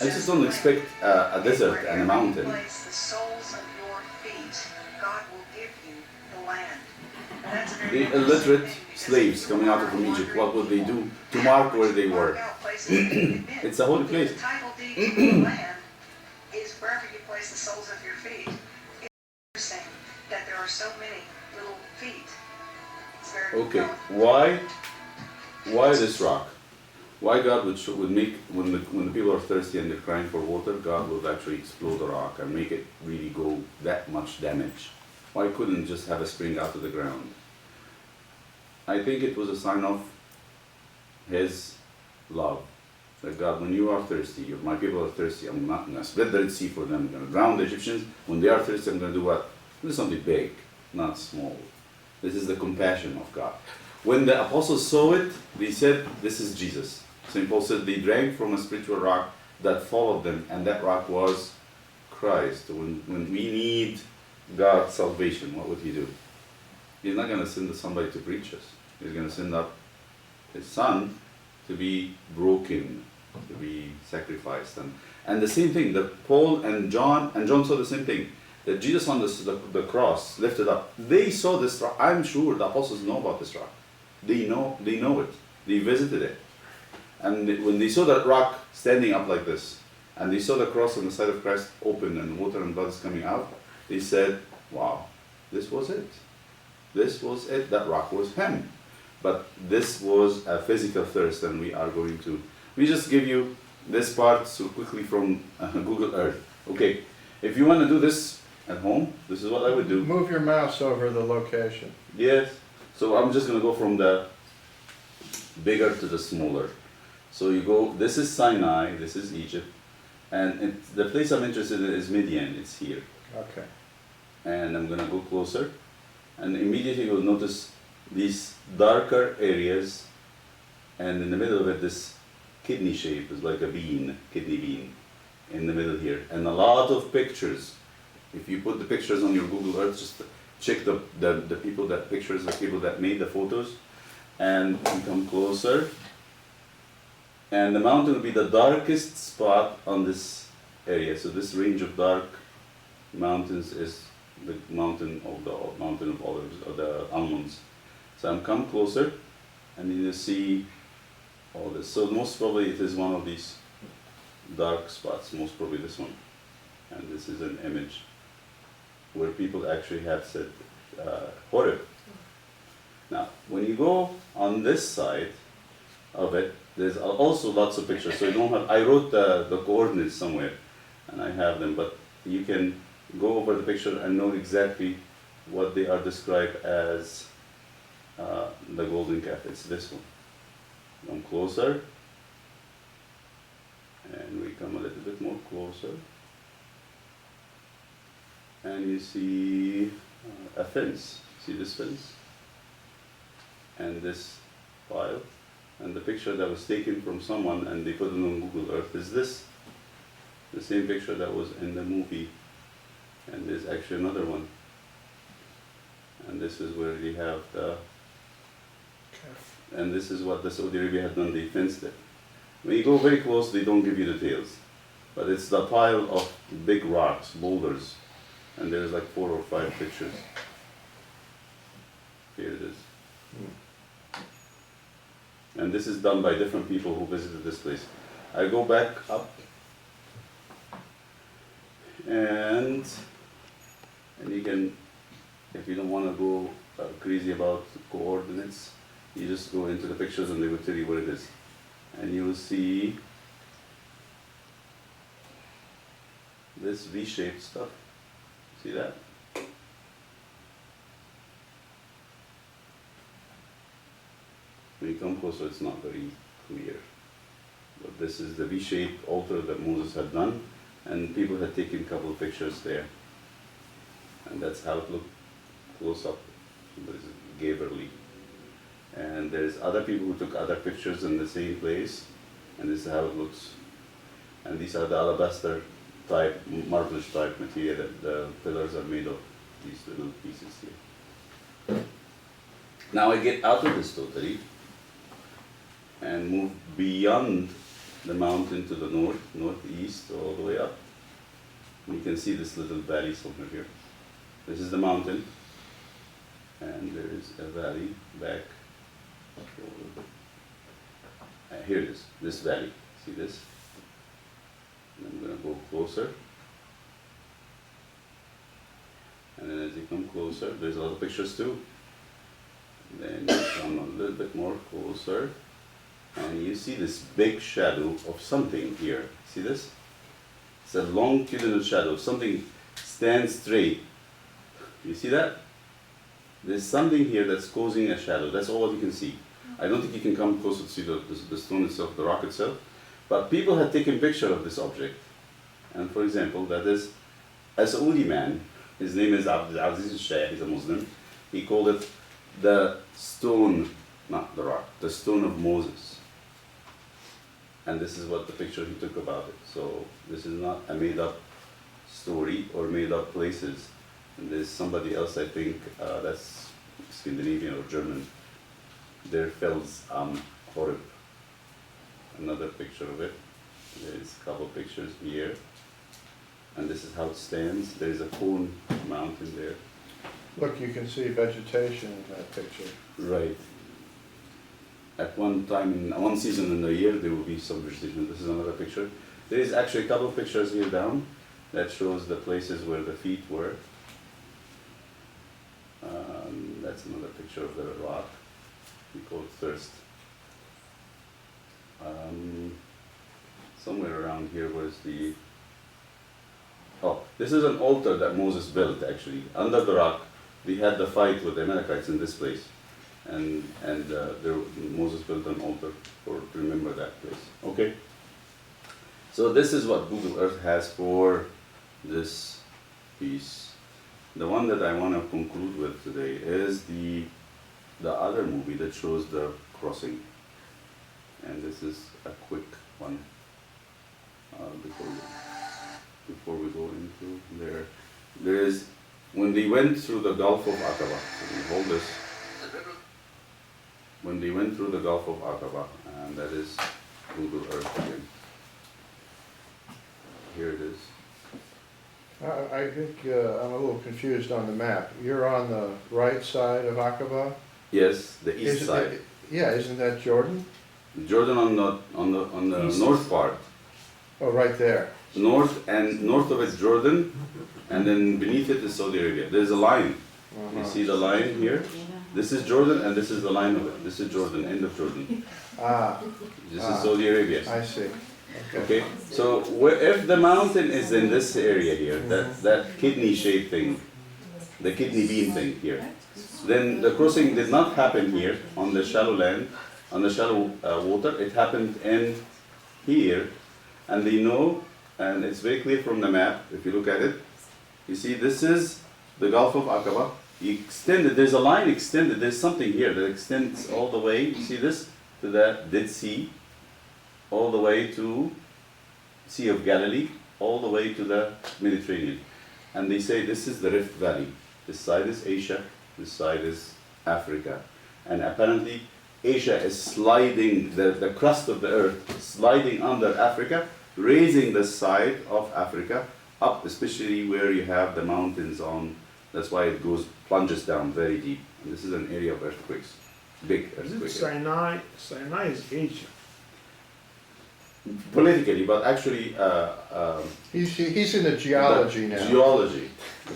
I just don't expect a desert and a mountain. Place the soles of your feet, God will give you the land. And that's a very The interesting illiterate thing, because slaves coming out from Egypt, what would they do to mark where they were? mark out places that you've been. It's a holy If place. the title deed to the land is wherever you place the soles of your feet. It's interesting that there are so many little feet. It's very Okay, compelling. why this rock? Why God would make, when the people are thirsty and they're crying for water, God would actually explode the rock and make it really go that much damage? Why couldn't just have a spring out of the ground? I think it was a sign of His love. That God, when you are thirsty, my people are thirsty, I'm not going to split the Red Sea for them, I'm going to drown the Egyptians. When they are thirsty, I'm going to do what? Do something big, not small. This is the compassion of God. When the apostles saw it, they said, this is Jesus. St. Paul said they drank from a spiritual rock that followed them, and that rock was Christ. When we need God's salvation, what would He do? He's not going to send somebody to preach us. He's going to send up His Son to be broken, to be sacrificed. And the same thing, that Paul and John saw the same thing. That Jesus on the cross lifted up. They saw this rock. I'm sure the apostles know about this rock. They know it. They visited it. And when they saw that rock standing up like this, and they saw the cross on the side of Christ open and water and blood is coming out, they said, wow, this was it. This was it. That rock was Him. But this was a physical thirst, and we are going to... We just give you this part so quickly from Google Earth. Okay, if you want to do this at home, this is what I would do. Move your mouse over the location. Yes. So I'm just going to go from the bigger to the smaller. So you go, this is Sinai, this is Egypt, and the place I'm interested in is Midian, it's here. Okay. And I'm going to go closer, and immediately you'll notice these darker areas, and in the middle of it, this kidney shape is like a bean, kidney bean, in the middle here. And a lot of pictures. If you put the pictures on your Google Earth, just check the people that pictures, the people that made the photos, and you come closer. And the mountain will be the darkest spot on this area. So this range of dark mountains is the mountain of olives, or the almonds. So I'm come closer, and you see all this. So most probably it is one of these dark spots. Most probably this one. And this is an image where people actually have said Horeb. Now, when you go on this side of it, there's also lots of pictures. So you don't have, I wrote the coordinates somewhere, and I have them, but you can go over the picture and know exactly what they are described as the golden calf. It's this one. Come closer, and we come a little bit more closer, and you see a fence. See this fence? And this pile. And the picture that was taken from someone and they put it on Google Earth is this. The same picture that was in the movie. And there's actually another one. And this is where they have the... And this is what the Saudi Arabia had done, they fenced it. When you go very close, they don't give you details. But it's the pile of big rocks, boulders. And there's like 4 or 5 pictures. Here it is. And this is done by different people who visited this place. I go back up, and you can, if you don't want to go crazy about coordinates, you just go into the pictures and they will tell you what it is. And you will see this V-shaped stuff. See that? When you come closer, it's not very clear. But this is the V-shaped altar that Moses had done, and people had taken a couple of pictures there. And that's how it looked close up. This is Gaverly. And there's other people who took other pictures in the same place, and this is how it looks. And these are the alabaster type, marblish type material. That the pillars are made of these little pieces here. Now I get out of this totally and move beyond the mountain to the north, northeast, all the way up. You can see this little valley somewhere here. This is the mountain, and there is a valley back. Here it is, this valley. See this? And I'm going to go closer. And then as you come closer, there's other pictures too. Then you come a little bit more closer, and you see this big shadow of something here. See this? It's a longitudinal shadow. Something stands straight. You see that? There's something here that's causing a shadow. That's all you can see. I don't think you can come closer to see the stone itself, the rock itself. But people had taken picture of this object. And for example, that is a Saudi man. His name is Abdul Aziz al-Shaykh. He's a Muslim. He called it the stone, not the rock, the stone of Moses. And this is what the picture he took about it. So this is not a made-up story or made-up places. And there's somebody else, I think, that's Scandinavian or German. Der Fels am Horeb. Another picture of it. There's a couple pictures here. And this is how it stands. There's a cone mountain there. Look, you can see vegetation in that picture. Right. At one time, in one season in the year, there will be some vegetation. This is another picture. There is actually a couple of pictures here down that shows the places where the feet were. That's another picture of the rock. We call it Thirst. Somewhere around here was the... Oh, this is an altar that Moses built actually. Under the rock, we had the fight with the Amalekites in this place. And Moses built an altar to remember that place. Okay? So this is what Google Earth has for this piece. The one that I want to conclude with today is the other movie that shows the crossing. And this is a quick one before we go into there. There is, when they went through the Gulf of Aqaba, so we hold this, when they went through the Gulf of Aqaba, and that is Google Earth again. Here it is. I think I'm a little confused on the map. You're on the right side of Aqaba? Yes, the east side. Yeah, isn't that Jordan? Jordan on the north part. Oh, right there. North of it Jordan, and then beneath it is Saudi Arabia. There's a line. You see the line here? This is Jordan, and this is the line of it. This is Jordan, end of Jordan. This is Saudi Arabia. I see. Okay, so if the mountain is in this area here, that kidney-shaped thing, the kidney bean thing here, then the crossing did not happen here on the shallow land, on the shallow water. It happened in here, and they know, and it's very clear from the map. If you look at it, you see this is the Gulf of Aqaba. You extended. There's a line extended. There's something here that extends all the way. You see this to the Dead Sea, all the way to Sea of Galilee, all the way to the Mediterranean. And they say this is the Rift Valley. This side is Asia, this side is Africa. And apparently Asia is sliding, the crust of the earth, sliding under Africa, raising the side of Africa up, especially where you have the mountains on. That's why it plunges down very deep. And this is an area of earthquakes, big earthquakes. Sinai is Asia. Politically, but actually, He's in the geology now.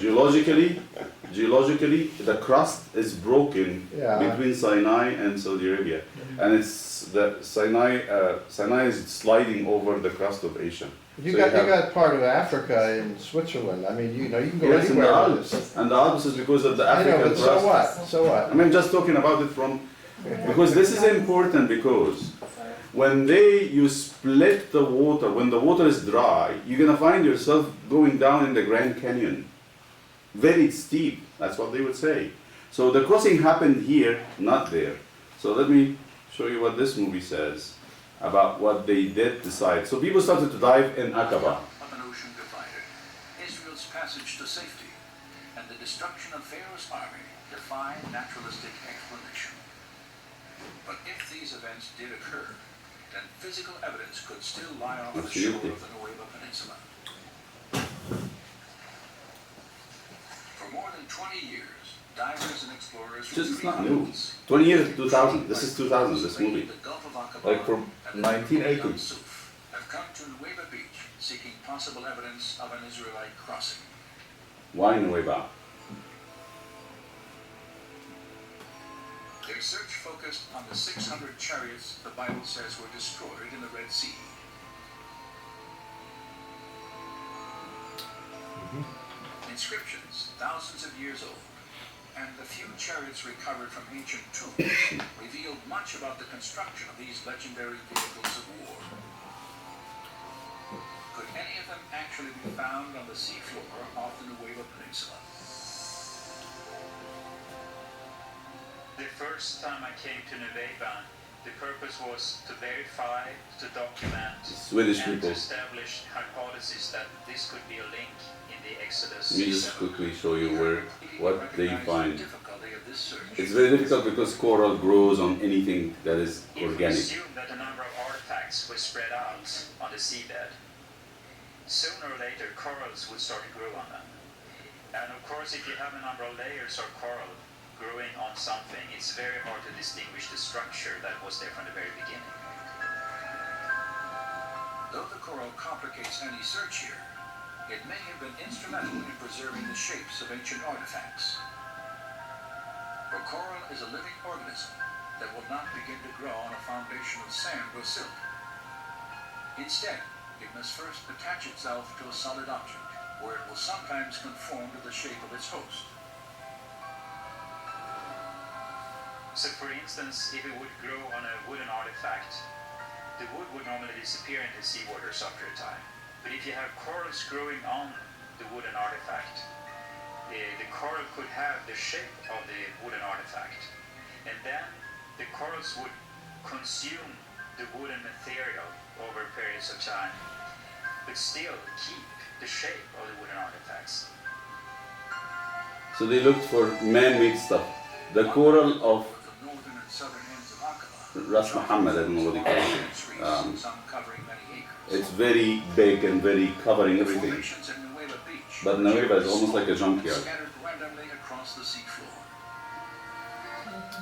Geologically, the crust is broken between Sinai and Saudi Arabia, and it's the Sinai is sliding over the crust of Asia. You got part of Africa in Switzerland. I mean, you can go yes, anywhere. And the Alps is because of the African crust. So what? So what? I mean, just talking about it because this is important because when you split the water, when the water is dry, you're going to find yourself going down in the Grand Canyon. Very steep, that's what they would say. So the crossing happened here, not there. So let me show you what this movie says about what they did decide. So people started to dive in Aqaba. destruction of Pharaoh's army defy naturalistic explanation. But if these events did occur, then physical evidence could still lie off the shore of the Nueva Peninsula. For more than 20 years, divers and explorers from Just three not new. continents 20 years, 2000. This is 2000, this movie. the Gulf of Aqaba Like from and the Strait 1980. of Suf have come to Nueva Beach seeking possible evidence of an Israelite crossing. Why Nueva? Their search focused on the 600 chariots the Bible says were destroyed in the Red Sea. Inscriptions thousands of years old, and the few chariots recovered from ancient tombs revealed much about the construction of these legendary vehicles of war. Could any of them actually be found on the seafloor off the Nueva Peninsula? The first time I came to Nueva, the purpose was to verify, to document, Swedish and people. to establish hypothesis that this could be a link in the Exodus. Let me just 7. quickly show you what they Recognize find. the difficulty of this search. It's very difficult because coral grows on anything that is If we organic. assume that a number of artifacts were spread out on the seabed, sooner or later corals would start to grow on them. And of course, if you have a number of layers of coral growing on something, it's very hard to distinguish the structure that was there from the very beginning. Though the coral complicates any search here, it may have been instrumental in preserving the shapes of ancient artifacts. For coral is a living organism that will not begin to grow on a foundation of sand or silk. Instead, it must first attach itself to a solid object, where it will sometimes conform to the shape of its host. So for instance, if it would grow on a wooden artifact, the wood would normally disappear in the seawaters after a time. But if you have corals growing on the wooden artifact, the coral could have the shape of the wooden artifact. And then the corals would consume the wooden material over periods of time, but still keep the shape of the wooden artifacts. So they looked for man-made stuff. The coral of The northern and southern ends of Aqaba, Ras Muhammad, I don't know what they call it. trees, some covering many acres. It's very big and very covering everything. Formations in Nueva Beach, But Nueva is almost like a junkyard. scattered randomly across the seafloor.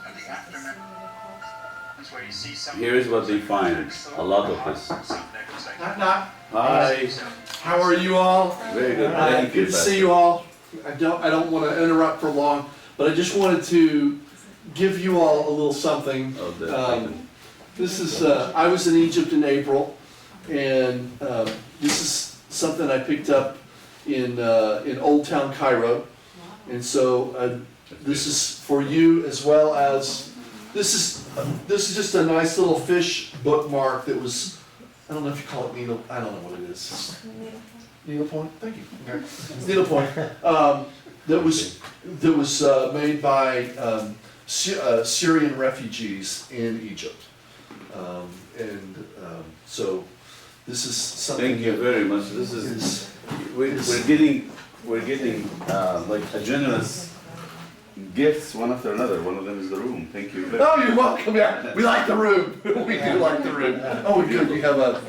And the aftermath. That's where you see some. Here is what they find. A lot of this. Something that looks like. Knock, knock. Hi. How are you all? Very good. Thank you, Good to see you all. I don't want to interrupt for long, but I just wanted to give you all a little something. Oh, This is, I was in Egypt in April, and this is something I picked up in Old Town Cairo. And so this is for you as well as, this is just a nice little fish bookmark that was, I don't know if you call it needle, I don't know what it is. Needlepoint, thank you. Okay. It's needlepoint. That was made by Syrian refugees in Egypt. So this is something. Thank you very much. This is we're getting like a generous gifts one after another. One of them is the room. Thank you. Oh, you're welcome. Yeah, we like the room. We do like the room. Oh, good. You have a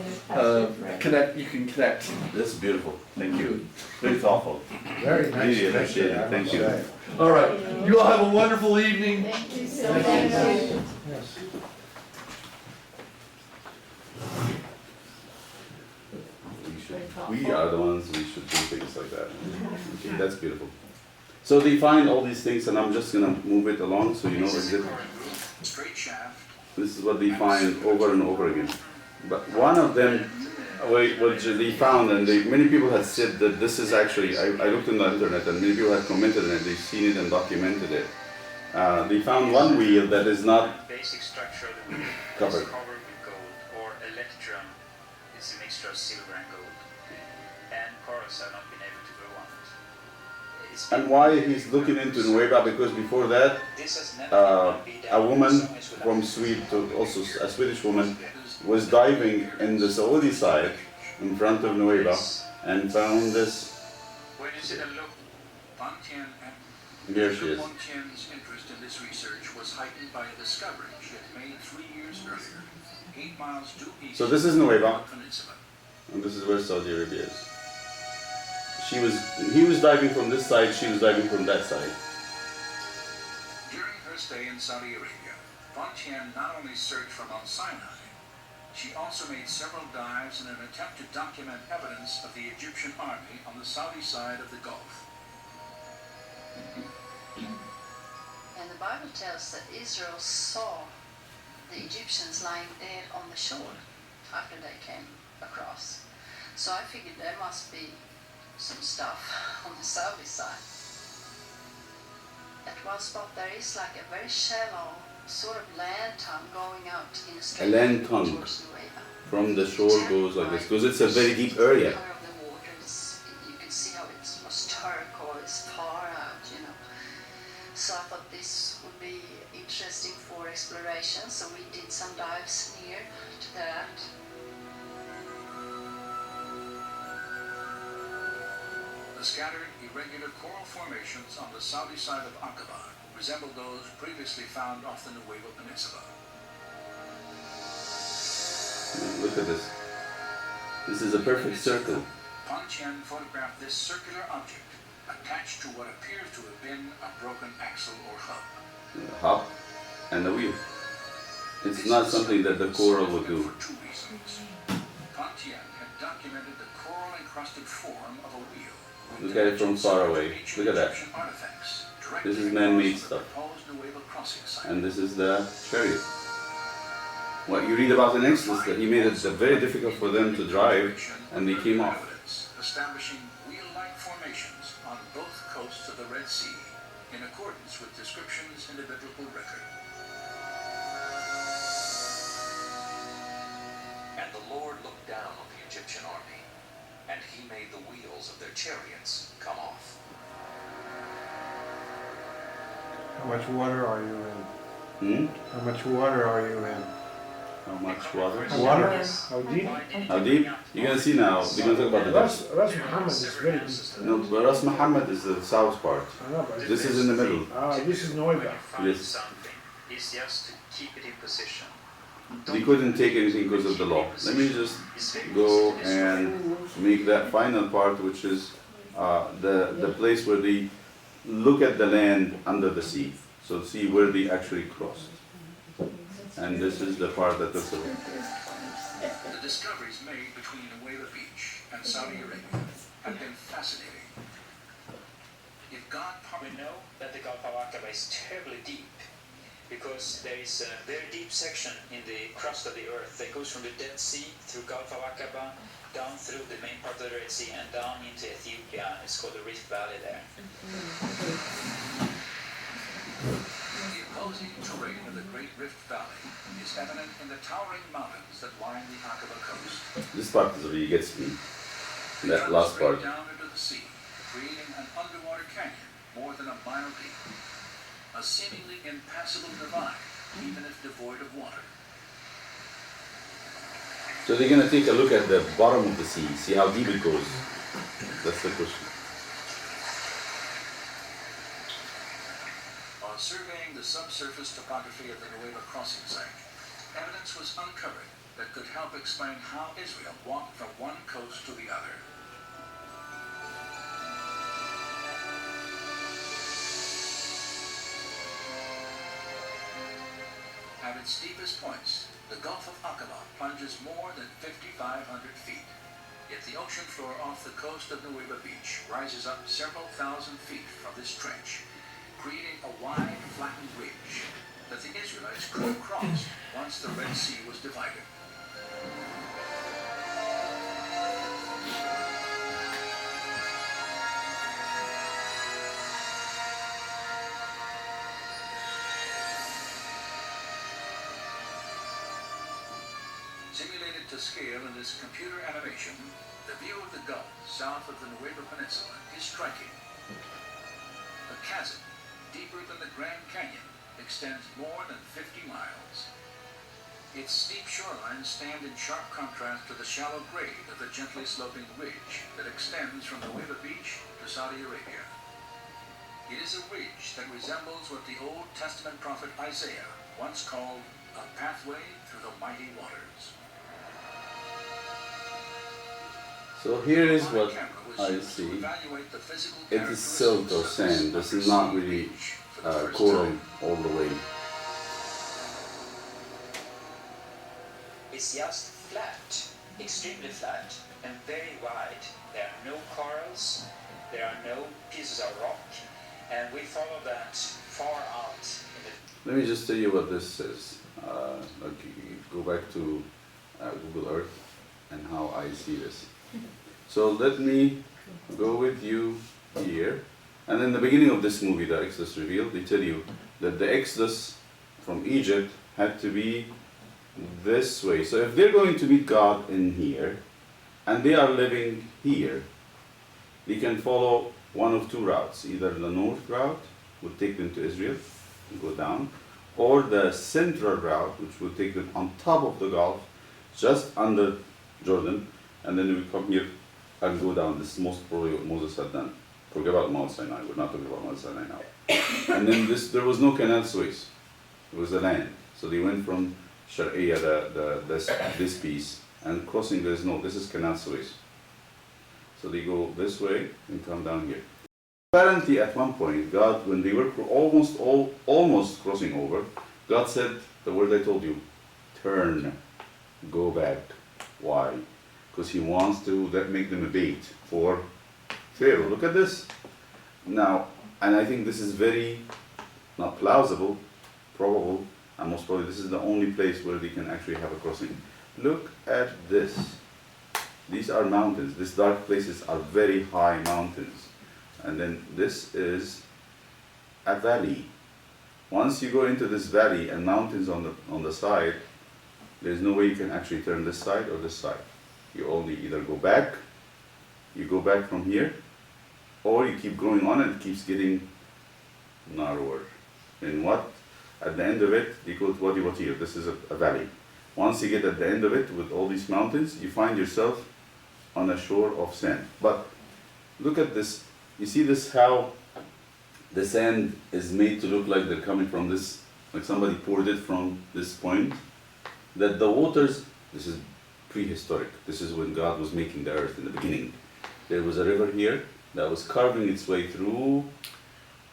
connect. You can connect. That's beautiful. Thank you. Very thoughtful. Very nice Really appreciate picture, I it. Thank must you. say. All right. You all have a wonderful evening. Thank you so Thank much. you. Yes. We are the ones we should do things like that. Okay, that's beautiful. So they find all these things, and I'm just gonna move it along so you know exactly. Straight shaft. This is what they find over and over again. But one of them, what they found, and many people had said that this is actually, I looked on the internet and many people had commented on it, they've seen it and documented it. They found one wheel that is not Basic structure of the wheel covered. is covered with gold, or electrum is a mixture of silver and gold. And corals have not been able to grow on it. It's And why he's looking into Nueva, because before that, this has never been a woman from Sweden, also a Swedish woman, was diving in the Saudi side in front of Nueva and found this. Where does it look? Bantian and Here she is. Wang Qian's interest in this research was heightened by a discovery she had made 3 years earlier, 8 miles due east So this is Nueva, of the peninsula. and this is where Saudi Arabia is. He was diving from this side, she was diving from that side. During her stay in Saudi Arabia, Wang Qian not only searched for Mount Sinai, she also made several dives in an attempt to document evidence of the Egyptian army on the Saudi side of the Gulf. And the Bible tells that Israel saw the Egyptians lying dead on the shore after they came across. So I figured there must be some stuff on the Saudi side. At one spot there is like a very shallow sort of land tongue going out in a straight land tongue. towards Nueva. From the shore goes like this, because it's a very deep area. The color of the water is, you can see how it was turquoise far out, you know. So I thought this would be interesting for exploration, so we did some dives near to that. The scattered, irregular coral formations on the Saudi side of Aqaba resemble those previously found off the Nueva Peninsula. Look at this. This is a perfect circle. Wang Qian photographed this circular object attached to what appears to have been a broken axle or hub. The hub and the wheel. It's not something that the coral would do. For 2 reasons. Wang Qian had documented the coral-encrusted form of a wheel. Look at it from far away. Look at that. This is man-made stuff. And this is the chariot. What you read about in Exodus, that he made it very difficult for them to drive, and they came off. Establishing wheel-like formations on both coasts of the Red Sea, in accordance with descriptions in the biblical record. And the Lord looked down on the Egyptian army, and he made the wheels of their chariots come off. How much water are you in? How much water are you in? How much water? Water? How deep? How deep? You're gonna see now. We're gonna talk about the depth. Ras Muhammad is very deep. No, but Ras Muhammad is the south part. I know, but This is in the middle. this is Nueva. When you find Yes. something, it's just to keep it in position. We couldn't take anything because of the law. Let me just go and make that final part, which is the place where they look at the land under the sea. So see where they actually crossed. And this is the part that looks away. The discoveries made between Nueva Beach and Saudi Arabia have been fascinating. If God We know that the Gulf of Aqaba is terribly deep because there is a very deep section in the crust of the earth that goes from the Dead Sea through Gulf of Aqaba, down through the main part of the Red Sea and down into Ethiopia. It's called the Rift Valley there. The imposing terrain of the Great Rift Valley is evident in the towering mountains that line the Aqaba coast. This part is really gets me. They That run last straight part. down into the sea, creating an underwater canyon more than a mile deep. A seemingly impassable divide, even if devoid of water. So they're gonna take a look at the bottom of the sea, see how deep it goes. That's the question. While surveying the subsurface topography of the Nueva crossing site, evidence was uncovered that could help explain how Israel walked from one coast to the other. At its steepest points, the Gulf of Aqaba plunges more than 5,500 feet. Yet the ocean floor off the coast of Nueva Beach rises up several thousand feet from this trench, creating a wide, flattened ridge that the Israelites could have crossed once the Red Sea was divided. Simulated to scale in this computer animation, the view of the Gulf south of the Nueva Peninsula is striking. A chasm, deeper than the Grand Canyon, extends more than 50 miles. Its steep shorelines stand in sharp contrast to the shallow grade of the gently sloping ridge that extends from Nueva Beach to Saudi Arabia. It is a ridge that resembles what the Old Testament prophet Isaiah once called a pathway through the mighty waters. So here is Our what camera was I used to see. evaluate the physical It is silt or sand. This is not really coral all the way. It's just flat, extremely flat, and very wide. There are no corals, there are no pieces of rock, and we follow that far out in the... Let me just tell you what this is. Go back to Google Earth and how I see this. So let me go with you here. And in the beginning of this movie, the Exodus revealed, they tell you that the Exodus from Egypt had to be this way. So if they're going to meet God in here, and they are living here, they can follow one of two routes. Either the north route would take them to Israel and go down, or the central route, which would take them on top of the Gulf, just under Jordan, and then they would come here and go down. This is most probably what Moses had done. Forget about Mount Sinai. We're not talking about Mount Sinai now. And then there was no canal Suez. It was the land. So they went from Sharia, this piece, and crossing this is canal Suez. So they go this way and come down here. Apparently, at one point, God, when they were almost crossing over, God said the word I told you: turn, go back. Why? Because He wants to make them a bait for Pharaoh. Look at this. Now, and I think this is very not plausible, probable, and most probably this is the only place where they can actually have a crossing. Look at this. These are mountains. These dark places are very high mountains. And then this is a valley. Once you go into this valley and mountains on the side, there's no way you can actually turn this side or this side. You only either go back from here, or you keep going on and it keeps getting narrower. And at the end of it, you go to Wadi Watir. This is a valley. Once you get at the end of it with all these mountains, you find yourself on a shore of sand. But look at this. You see this, how the sand is made to look like they're coming from this, like somebody poured it from this point. That the waters, this is prehistoric. This is when God was making the earth in the beginning. There was a river here that was carving its way through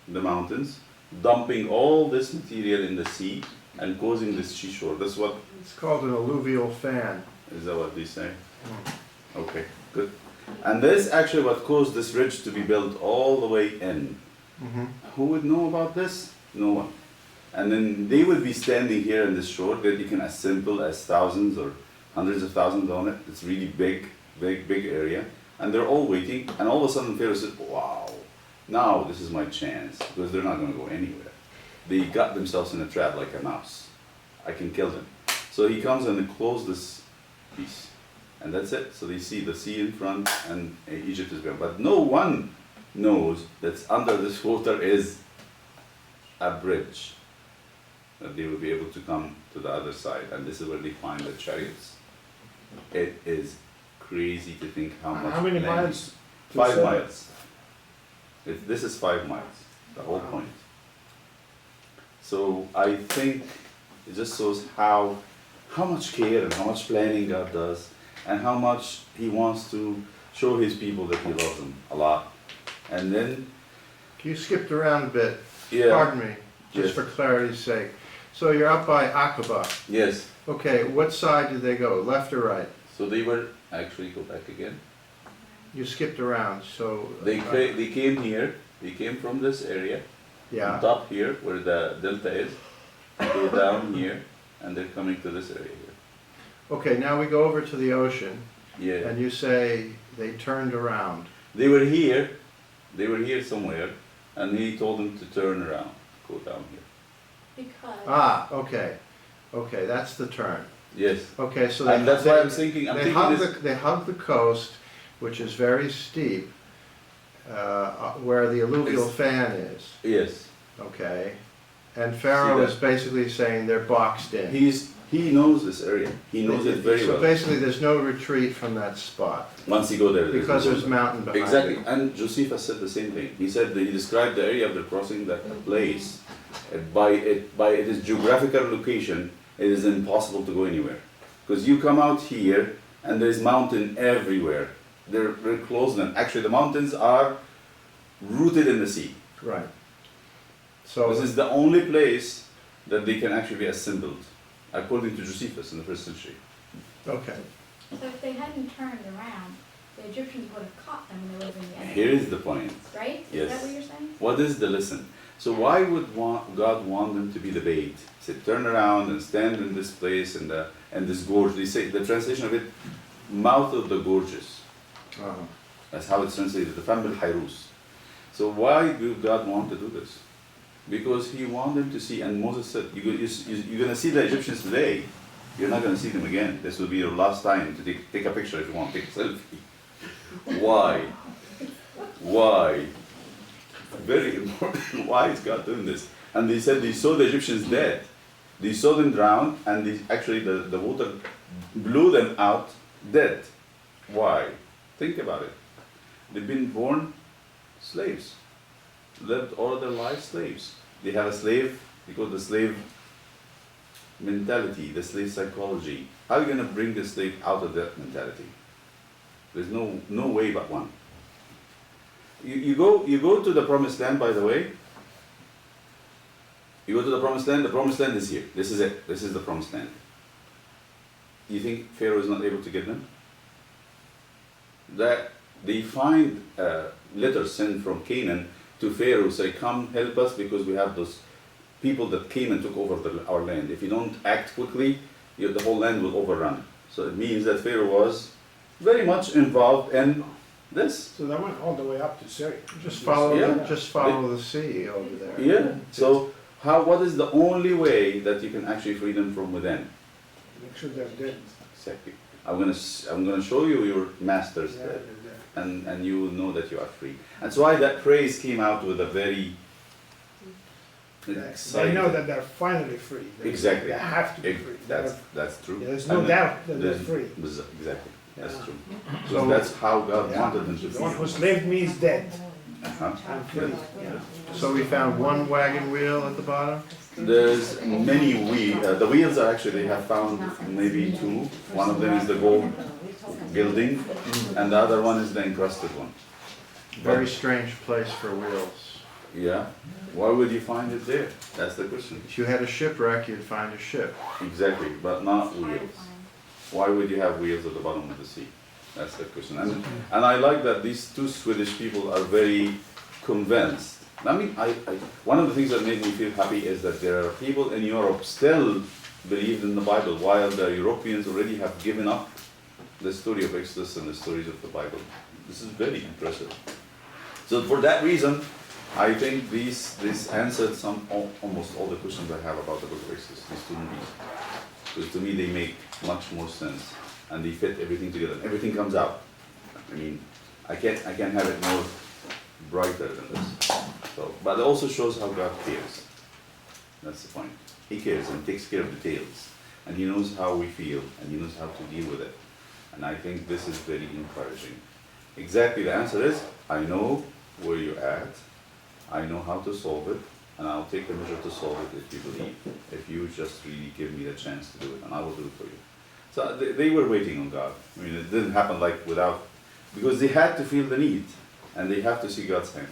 the mountains, dumping all this material in the sea and causing this seashore. That's what... It's called an alluvial fan. Is that what they say? Okay, good. And this actually what caused this ridge to be built all the way in. Mm-hmm. Who would know about this? No one. And then they would be standing here in this shore that you can assemble as thousands or hundreds of thousands on it. It's really big area. And they're all waiting. And all of a sudden Pharaoh said, wow, now this is my chance, because they're not going to go anywhere. They got themselves in a trap like a mouse. I can kill them. So he comes and they close this piece. And that's it. So they see the sea in front and Egypt is behind. But no one knows that under this water is a bridge, that they will be able to come to the other side. And this is where they find the chariots. It is crazy to think how much. How many land miles? 5 miles. This is 5 miles, the whole point. So I think it just shows how much care and how much planning God does, and how much He wants to show His people that He loves them a lot. And then... You skipped around a bit. Yeah. Pardon me, just Yes. for clarity's sake. So you're up by Aqaba. Yes. Okay, what side did they go, left or right? So they were... Actually, go back again. You skipped around, so... They came here. They came from this area. Yeah. On top here, where the delta is. Go down here, and they're coming to this area here. Okay, now we go over to the ocean, Yeah. and you say they turned around. They were here somewhere, and He told them to turn around, go down here. Because. Ah, okay. Okay, that's the turn. Yes. Okay, so And that's why I'm thinking they hug the coast, which is very steep, where the alluvial fan is. Yes. Okay. And Pharaoh See is that? basically saying they're boxed in. He's He knows this area. He knows it very So well. basically, there's no retreat from that spot, Once you go there, because no there's go. mountain behind Exactly, it. and Josephus said the same thing. He said that he described the area of the crossing, that a place, by its geographical location, it is impossible to go anywhere. Because you come out here, and there's mountain everywhere. They're close, and actually the mountains are rooted in the sea. Right. So, This is the only place that they can actually be assembled, according to Josephus in the 1st century. okay. So if they hadn't turned around, the Egyptians would have caught them when they were in the enemy. Here is the point. Right? Yes. Is that what you're saying? What is the lesson? So why would God want them to be the bait? He said, turn around and stand in this place and this gorge. They say the translation of it, mouth of the gorges. Uh-huh. That's how it's translated, the Famil Hairus. So why do God want to do this? Because He wanted them to see, and Moses said, you're going to see the Egyptians today. You're not going to see them again. This will be your last time to take a picture if you want to take a selfie. Why? Why? Very important. Why is God doing this? And they said they saw the Egyptians dead. They saw them drown, and actually the water blew them out dead. Why? Think about it. They've been born slaves. Lived all their lives slaves. They have a slave, because the slave mentality, the slave psychology. How are you going to bring the slave out of that mentality? There's no way but one. You go to the promised land, by the way. You go to the promised land is here. This is it. This is the promised land. You think Pharaoh is not able to get them? That they find letters sent from Canaan to Pharaoh, say, come help us because we have those people that came and took over our land. If you don't act quickly, the whole land will overrun. So it means that Pharaoh was very much involved in this. So they went all the way up to Syria. Just follow, Yeah. just follow the sea over there. Yeah. So what is the only way that you can actually free them from within? Make sure they're dead. Exactly. I'm gonna show you your masters Yeah, there, they're and you will know that you are free. That's why that praise came out with a very dead. exciting. They know that they're finally free. Exactly. They have to be free. That's true. There's no And doubt that they're there's- free. Exactly. That's Yeah. true. So- So that's how God Yeah. wanted them to The one who feel. slaved me is dead. Uh-huh. I'm free. Yeah. So we found one wagon wheel at the bottom? There's many wheels. The wheels are actually, they have found maybe two. One of them is the gold gilding, and the other one is the encrusted one. Very strange place for wheels. Yeah. Why would you find it there? That's the question. If you had a shipwreck, you'd find a ship. Exactly, but not wheels. Why would you have wheels at the bottom of the sea? That's the question. And I like that these two Swedish people are very convinced. I mean, one of the things that made me feel happy is that there are people in Europe still believe in the Bible, while the Europeans already have given up the story of Exodus and the stories of the Bible. This is very impressive. So for that reason, I think this answered almost all the questions I have about the book of Exodus, these two movies. Because to me they make much more sense, and they fit everything together. Everything comes out. I mean, I can't have it more brighter than this. So, but it also shows how God cares. That's the point. He cares and takes care of details, and He knows how we feel, and He knows how to deal with it. And I think this is very encouraging. Exactly, the answer is, I know where you're at, I know how to solve it, and I'll take the measure to solve it if you believe, if you just really give me the chance to do it, and I will do it for you. So they were waiting on God. I mean, it didn't happen like without, because they had to feel the need, and they have to see God's hand.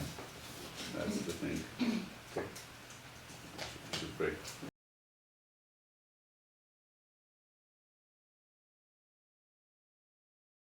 That's the thing. Okay. Should pray.